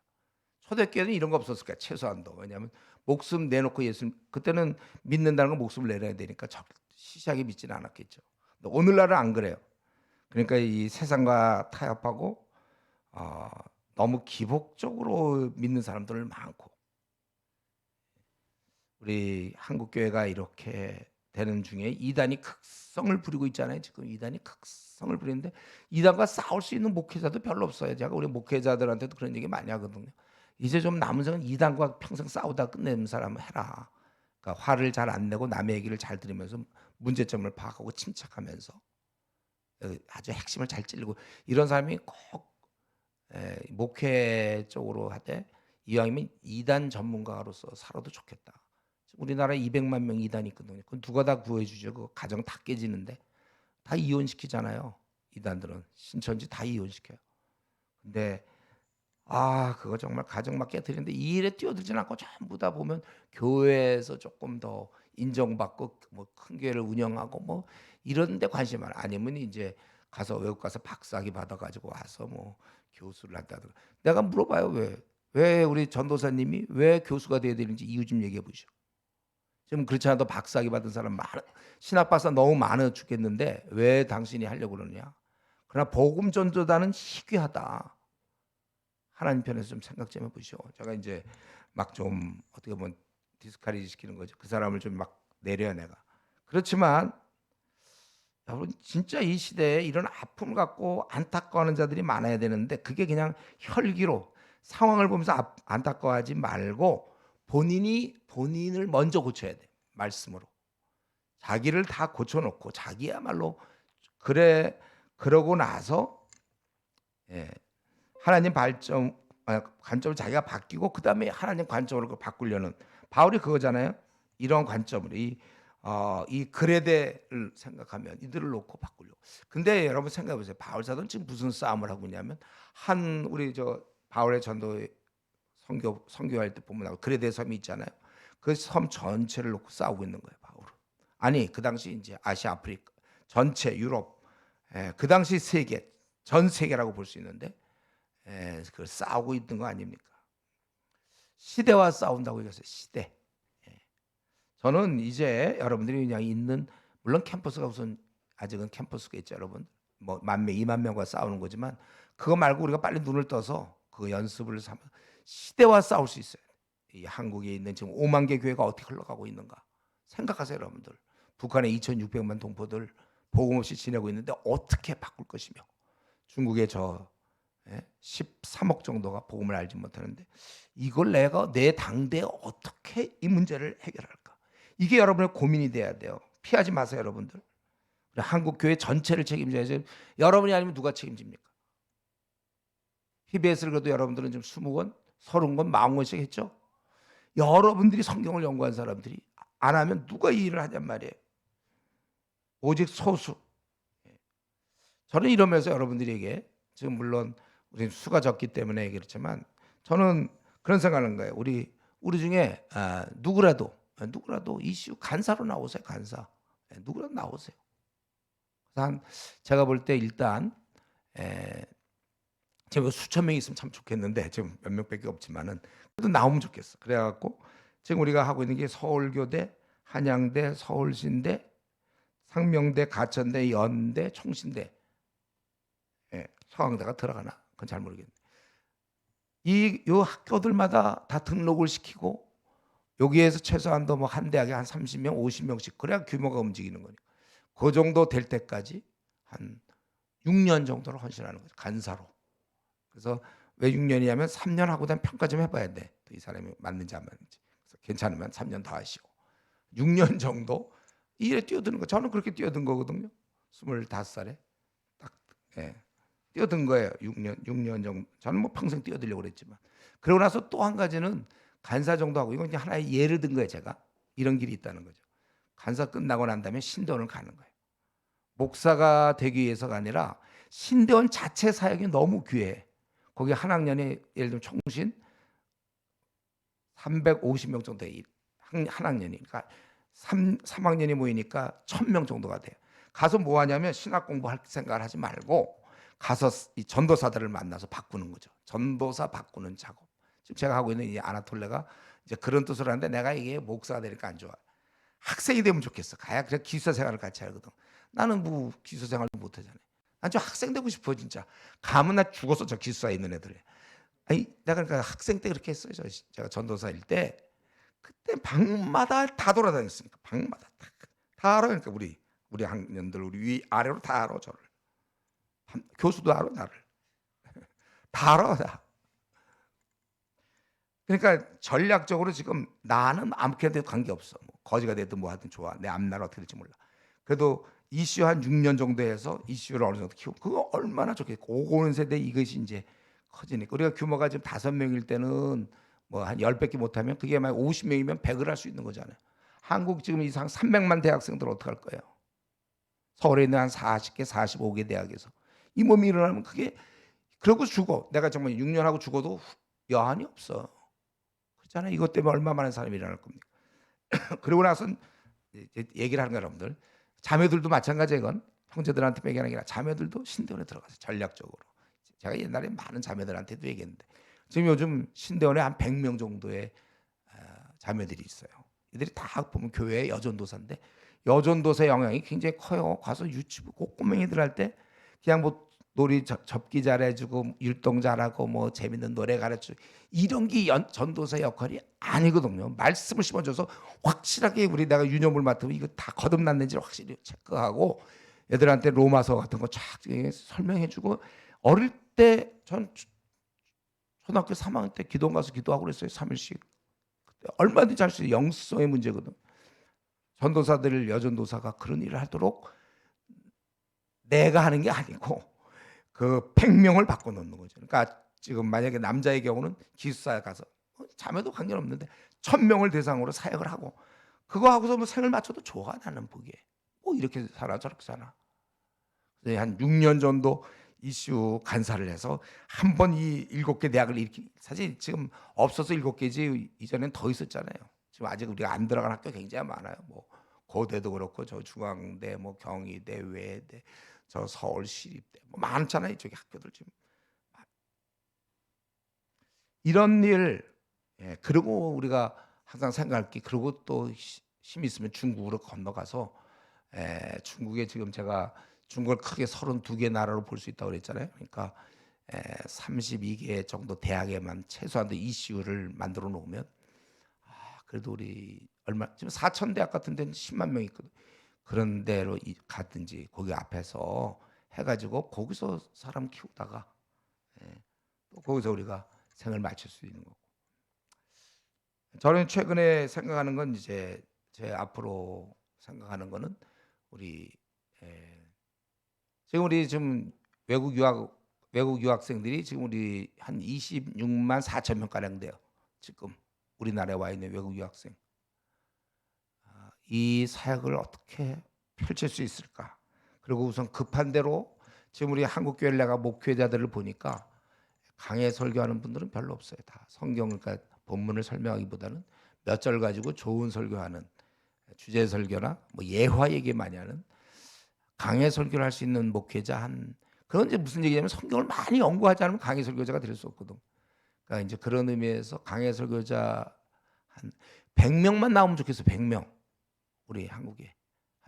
Speaker 1: 초대교회는 이런 거 없었을 거야. 최소한도. 왜냐하면 목숨 내놓고 예수님 그때는 믿는다는 건 목숨을 내려야 되니까 시시하게 믿지는 않았겠죠. 근데 오늘날은 안 그래요. 그러니까 이 세상과 타협하고 너무 기복적으로 믿는 사람들 많고 우리 한국 교회가 이렇게 되는 중에 이단이 극성을 부리고 있잖아요. 지금 이단이 극성을 부리는데 이단과 싸울 수 있는 목회자도 별로 없어요. 제가 우리 목회자들한테도 그런 얘기 많이 하거든요. 이제 좀 남은 생은 이단과 평생 싸우다 끝내는 사람은 해라. 그러니까 화를 잘 안 내고 남의 얘기를 잘 들으면서 문제점을 파악하고 침착하면서 아주 핵심을 잘 찔리고 이런 사람이 꼭 목회 쪽으로 하되 이왕이면 이단 전문가로서 살아도 좋겠다. 우리나라에 200만 명 이단이 있거든요. 그건 누가 다 구해주죠. 그 가정 다 깨지는데 다 이혼시키잖아요. 이단들은 신천지 다 이혼시켜요. 근데 그거 정말 가정 막 깨트리는데 이 일에 뛰어들진 않고 전부 다 보면 교회에서 조금 더 인정받고 뭐 큰 교회를 운영하고 뭐 이런 데 관심 많아. 아니면 이제 가서 외국 가서 박사학위 받아 가지고 와서 뭐 교수를 한다든가. 내가 물어봐요. 왜 우리 전도사님이 왜 교수가 돼야 되는지 이유 좀 얘기해 보시오. 지금 그렇지 않아도 박사학위 받은 사람 많아, 신학 박사 너무 많아 죽겠는데 왜 당신이 하려고 그러느냐. 그러나 복음 전도자는 희귀하다. 하나님 편에서 좀 생각 좀 해보시오. 제가 이제 막 좀 어떻게 보면 디스커리지 시키는 거죠. 그 사람을 좀 막 내려 내가. 그렇지만 여러분 진짜 이 시대에 이런 아픔을 갖고 안타까워하는 자들이 많아야 되는데 그게 그냥 혈기로 상황을 보면서 안타까워하지 말고 본인을 먼저 고쳐야 돼. 말씀으로. 자기를 다 고쳐놓고 자기야말로 그래 그러고 나서 예, 하나님 관점을 자기가 바뀌고 그다음에 하나님 관점으로 바꾸려는 바울이 그거잖아요. 이런 관점으로 이 그레데를 생각하면 이들을 놓고 바꾸려고. 근데 여러분 생각해 보세요. 바울 사도는 지금 무슨 싸움을 하고 있냐면 우리 바울의 전도 선교할 때 보면 그레데 섬이 있잖아요. 그 섬 전체를 놓고 싸우고 있는 거예요. 바울은. 아니 그 당시 이제 아시아 아프리카 전체 유럽 그 당시 세계 전 세계라고 볼 수 있는데 그 싸우고 있는 거 아닙니까? 시대와 싸운다고 얘기했어요. 시대. 저는 이제 여러분들이 그냥 있는 물론 캠퍼스가 우선 아직은 캠퍼스가 있죠, 여러분. 뭐 10,000명, 20,000명과 싸우는 거지만 그거 말고 우리가 빨리 눈을 떠서 그 연습을 삼아 시대와 싸울 수 있어요. 이 한국에 있는 지금 5만 개 교회가 어떻게 흘러가고 있는가 생각하세요, 여러분들. 북한의 2,600만 동포들 복음 없이 지내고 있는데 어떻게 바꿀 것이며 중국의 13억 정도가 복음을 알지 못하는데 이걸 내가 내 당대에 어떻게 이 문제를 해결할까? 이게 여러분의 고민이 돼야 돼요. 피하지 마세요, 여러분들. 한국 교회 전체를 책임져야지. 여러분이 아니면 누가 책임집니까? 히베스를 그래도 여러분들은 좀 20권, 30권, 40권씩 했죠. 여러분들이 성경을 연구한 사람들이 안 하면 누가 이 일을 하냔 말이에요. 오직 소수. 저는 이러면서 여러분들에게 지금 물론 우리 수가 적기 때문에 그렇지만 저는 그런 생각하는 거예요. 우리 중에 누구라도 이슈 간사로 나오세요. 간사. 누구라도 나오세요. 제가 볼 때 일단 지금 수천 명이 있으면 참 좋겠는데 지금 몇 명밖에 없지만은 그래도 나오면 좋겠어. 그래갖고 지금 우리가 하고 있는 게 서울교대, 한양대, 서울신대, 상명대, 가천대, 연대, 총신대, 서강대가 들어가나? 그건 잘 모르겠네. 요 학교들마다 다 등록을 시키고 여기에서 최소한도 뭐 한 대학에 한 30명, 50명씩 그래야 규모가 움직이는 거니까. 그 정도 될 때까지 한 6년 정도를 헌신하는 거죠. 간사로. 그래서 왜 6년이냐면 3년 하고 난 평가 좀 해봐야 돼. 또 이 사람이 맞는지 안 맞는지. 그래서 괜찮으면 3년 더 하시고 6년 정도 이 일에 뛰어드는 거. 저는 그렇게 뛰어든 거거든요. 25살에 딱 뛰어든 거예요. 6년 정도. 저는 뭐 평생 뛰어들려고 그랬지만. 그러고 나서 또 한 가지는 간사 정도 하고 이건 이제 하나의 예를 든 거예요. 제가 이런 길이 있다는 거죠. 간사 끝나고 난 다음에 신대원을 가는 거예요. 목사가 되기 위해서가 아니라 신대원 자체 사역이 너무 귀해. 거기 한 학년에 예를 들면 총신 350명 정도 한 학년이. 그러니까 3학년이 모이니까 1,000명 정도가 돼요. 가서 뭐 하냐면 신학 공부할 생각을 하지 말고 가서 이 전도사들을 만나서 바꾸는 거죠. 전도사 바꾸는 작업. 지금 제가 하고 있는 이 아나톨레가 이제 그런 뜻을 하는데 내가 이게 목사가 되니까 안 좋아. 학생이 되면 좋겠어. 가야 그래 기숙사 생활을 같이 하거든. 나는 뭐 기숙사 생활도 못 하잖아요. 난 좀 학생 되고 싶어 진짜. 가면 나 죽었어 저 기숙사에 있는 애들. 아니 내가 그러니까 학생 때 그렇게 했어요. 제가 전도사일 때 그때 방마다 다 돌아다녔으니까 방마다 다 알아. 그러니까 우리 학년들 우리 위 아래로 다 알아 저를. 교수도 알아 나를. 다 알아 나. 그러니까 전략적으로 지금 나는 아무한테도 관계없어. 뭐 거지가 되든 뭐 하든 좋아. 내 앞날 어떻게 될지 몰라. 그래도 이슈 한 6년 정도 해서 이슈를 어느 정도 키우고 그거 얼마나 좋겠고 오고는 세대 이것이 이제 커지니까 우리가 규모가 지금 5명일 때는 뭐 한 10밖에 못하면 그게 만약 50명이면 100을 할 수 있는 거잖아요. 한국 지금 이상 300만 대학생들 어떡할 거예요. 서울에 있는 한 40개, 45개 대학에서 이 몸이 일어나면 그게 그러고 죽어. 내가 정말 6년 하고 죽어도 여한이 없어. 그렇잖아요. 이것 때문에 얼마 많은 사람이 일어날 겁니까? 그러고 나선 이제 얘기를 하는 거예요, 여러분들. 자매들도 마찬가지예요. 이건 형제들한테 얘기하는 게 아니라 자매들도 신대원에 들어가서 전략적으로. 제가 옛날에 많은 자매들한테도 얘기했는데 지금 요즘 신대원에 한 100명 정도의 자매들이 있어요. 이들이 다 보면 교회의 여전도사인데 여전도사의 영향이 굉장히 커요. 가서 유치부 꼬맹이들 할 때 그냥 뭐 놀이 접기 잘해주고 율동 잘하고 뭐 재밌는 노래 가르치고 이런 게 전도사의 역할이 아니거든요. 말씀을 심어줘서 확실하게 우리 내가 유념을 맡으면 이거 다 거듭났는지 확실히 체크하고 애들한테 로마서 같은 거 쫙 설명해주고 어릴 때 전 초등학교 3학년 때 기도원 가서 기도하고 그랬어요. 3일씩. 얼마든지 할 수 있어요. 영성의 문제거든. 전도사들 여전도사가 그런 일을 하도록 내가 하는 게 아니고 그 100명을 바꿔놓는 거죠. 그러니까 지금 만약에 남자의 경우는 기숙사에 가서 자매도 관계없는데 1000명을 대상으로 사역을 하고 그거 하고서 뭐 생을 맞춰도 좋아. 나는 보기에 뭐 이렇게 살아 저렇게 사나. 한 6년 정도 이슈 간사를 해서 한 번 이 7개 대학을 이렇게 사실 지금 없어서 7개지 이전엔 더 있었잖아요. 지금 아직 우리가 안 들어간 학교 굉장히 많아요. 뭐 고대도 그렇고 저 중앙대, 뭐 경희대, 외대, 저 서울시립대 뭐 많잖아요. 이쪽에 학교들 지금 이런 일. 그리고 우리가 항상 생각할 게 그리고 또 힘 있으면 중국으로 건너가서 중국에 지금 제가 중국을 크게 32개 나라로 볼 수 있다고 그랬잖아요. 그러니까 32개 정도 대학에만 최소한도 이슈를 만들어 놓으면 그래도 우리 얼마 지금 4천 대학 같은 데는 10만 명 있거든. 그런 데로 갔든지 거기 앞에서 해가지고 거기서 사람 키우다가 또 거기서 우리가 생을 마칠 수 있는 거고. 저는 최근에 생각하는 건 이제 제 앞으로 생각하는 거는 우리 지금 우리 좀 외국 유학생들이 지금 우리 한 26만 4천 명 가량 돼요. 지금 우리나라에 와 있는 외국 유학생. 이 사역을 어떻게 펼칠 수 있을까? 그리고 우선 급한 대로 지금 우리 한국교회 내가 목회자들을 보니까 강해 설교하는 분들은 별로 없어요. 다 성경 그러니까 본문을 설명하기보다는 몇 절 가지고 좋은 설교하는 주제 설교나 뭐 예화 얘기 많이 하는 강해 설교를 할 수 있는 목회자 한 그건 이제 무슨 얘기냐면 성경을 많이 연구하지 않으면 강해 설교자가 될 수 없거든. 그러니까 이제 그런 의미에서 강해 설교자 한 100명만 나오면 좋겠어. 100명. 우리 한국에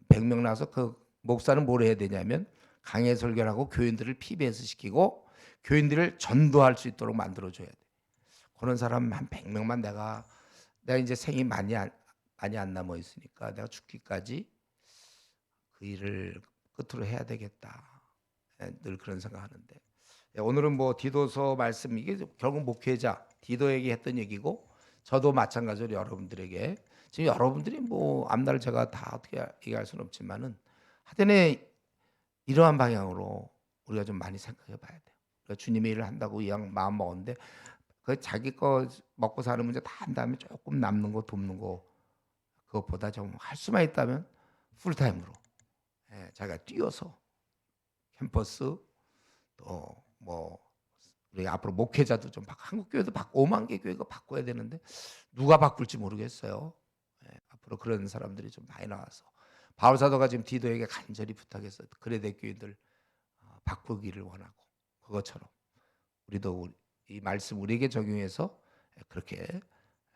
Speaker 1: 100명 나와서 그 목사는 뭘 해야 되냐면 강해 설교를 하고 교인들을 PBS 시키고 교인들을 전도할 수 있도록 만들어 줘야 돼. 그런 사람 한 100명만 내가 이제 생이 많이 안 남아 있으니까 내가 죽기까지 그 일을 끝으로 해야 되겠다. 늘 그런 생각하는데 오늘은 뭐 디도서 말씀 이게 결국 목회자 디도에게 했던 얘기고 저도 마찬가지로 여러분들에게 지금 여러분들이 뭐 앞날 제가 다 어떻게 얘기할 수는 없지만은 하여튼에 이러한 방향으로 우리가 좀 많이 생각해 봐야 돼요. 그러니까 주님의 일을 한다고 이왕 마음 먹었는데 그 자기 거 먹고 사는 문제 다 한 다음에 조금 남는 거 돕는 거 그것보다 좀 할 수만 있다면 풀타임으로 자기가 뛰어서 캠퍼스 또 뭐 우리 앞으로 목회자도 좀 한국 교회도 5만 개 교회가 바꿔야 되는데 누가 바꿀지 모르겠어요. 앞으로 그런 사람들이 좀 많이 나와서 바울 사도가 지금 디도에게 간절히 부탁해서 그레데 교인들 바꾸기를 원하고 그것처럼 우리도 이 말씀 우리에게 적용해서 그렇게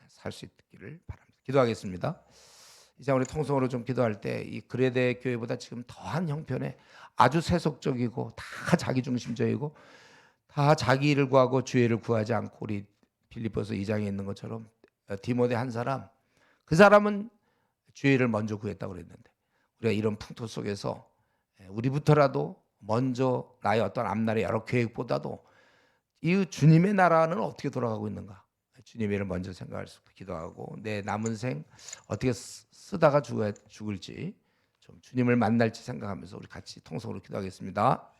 Speaker 1: 살 수 있기를 바랍니다. 기도하겠습니다. 이제 우리 통성으로 좀 기도할 때 이 그레데 교회보다 지금 더한 형편에 아주 세속적이고 다 자기중심적이고 다 자기 일을 구하고 주의 일을 구하지 않고 우리 빌립보서 2장에 있는 것처럼 디모데 한 사람 그 사람은 주의 일을 먼저 구했다고 그랬는데 우리가 이런 풍토 속에서 우리부터라도 먼저 나의 어떤 앞날의 여러 계획보다도 이 주님의 나라는 어떻게 돌아가고 있는가 주님의 일을 먼저 생각할 수 있게 기도하고 내 남은 생 어떻게 쓰다가 죽을지 좀 주님을 만날지 생각하면서 우리 같이 통성으로 기도하겠습니다.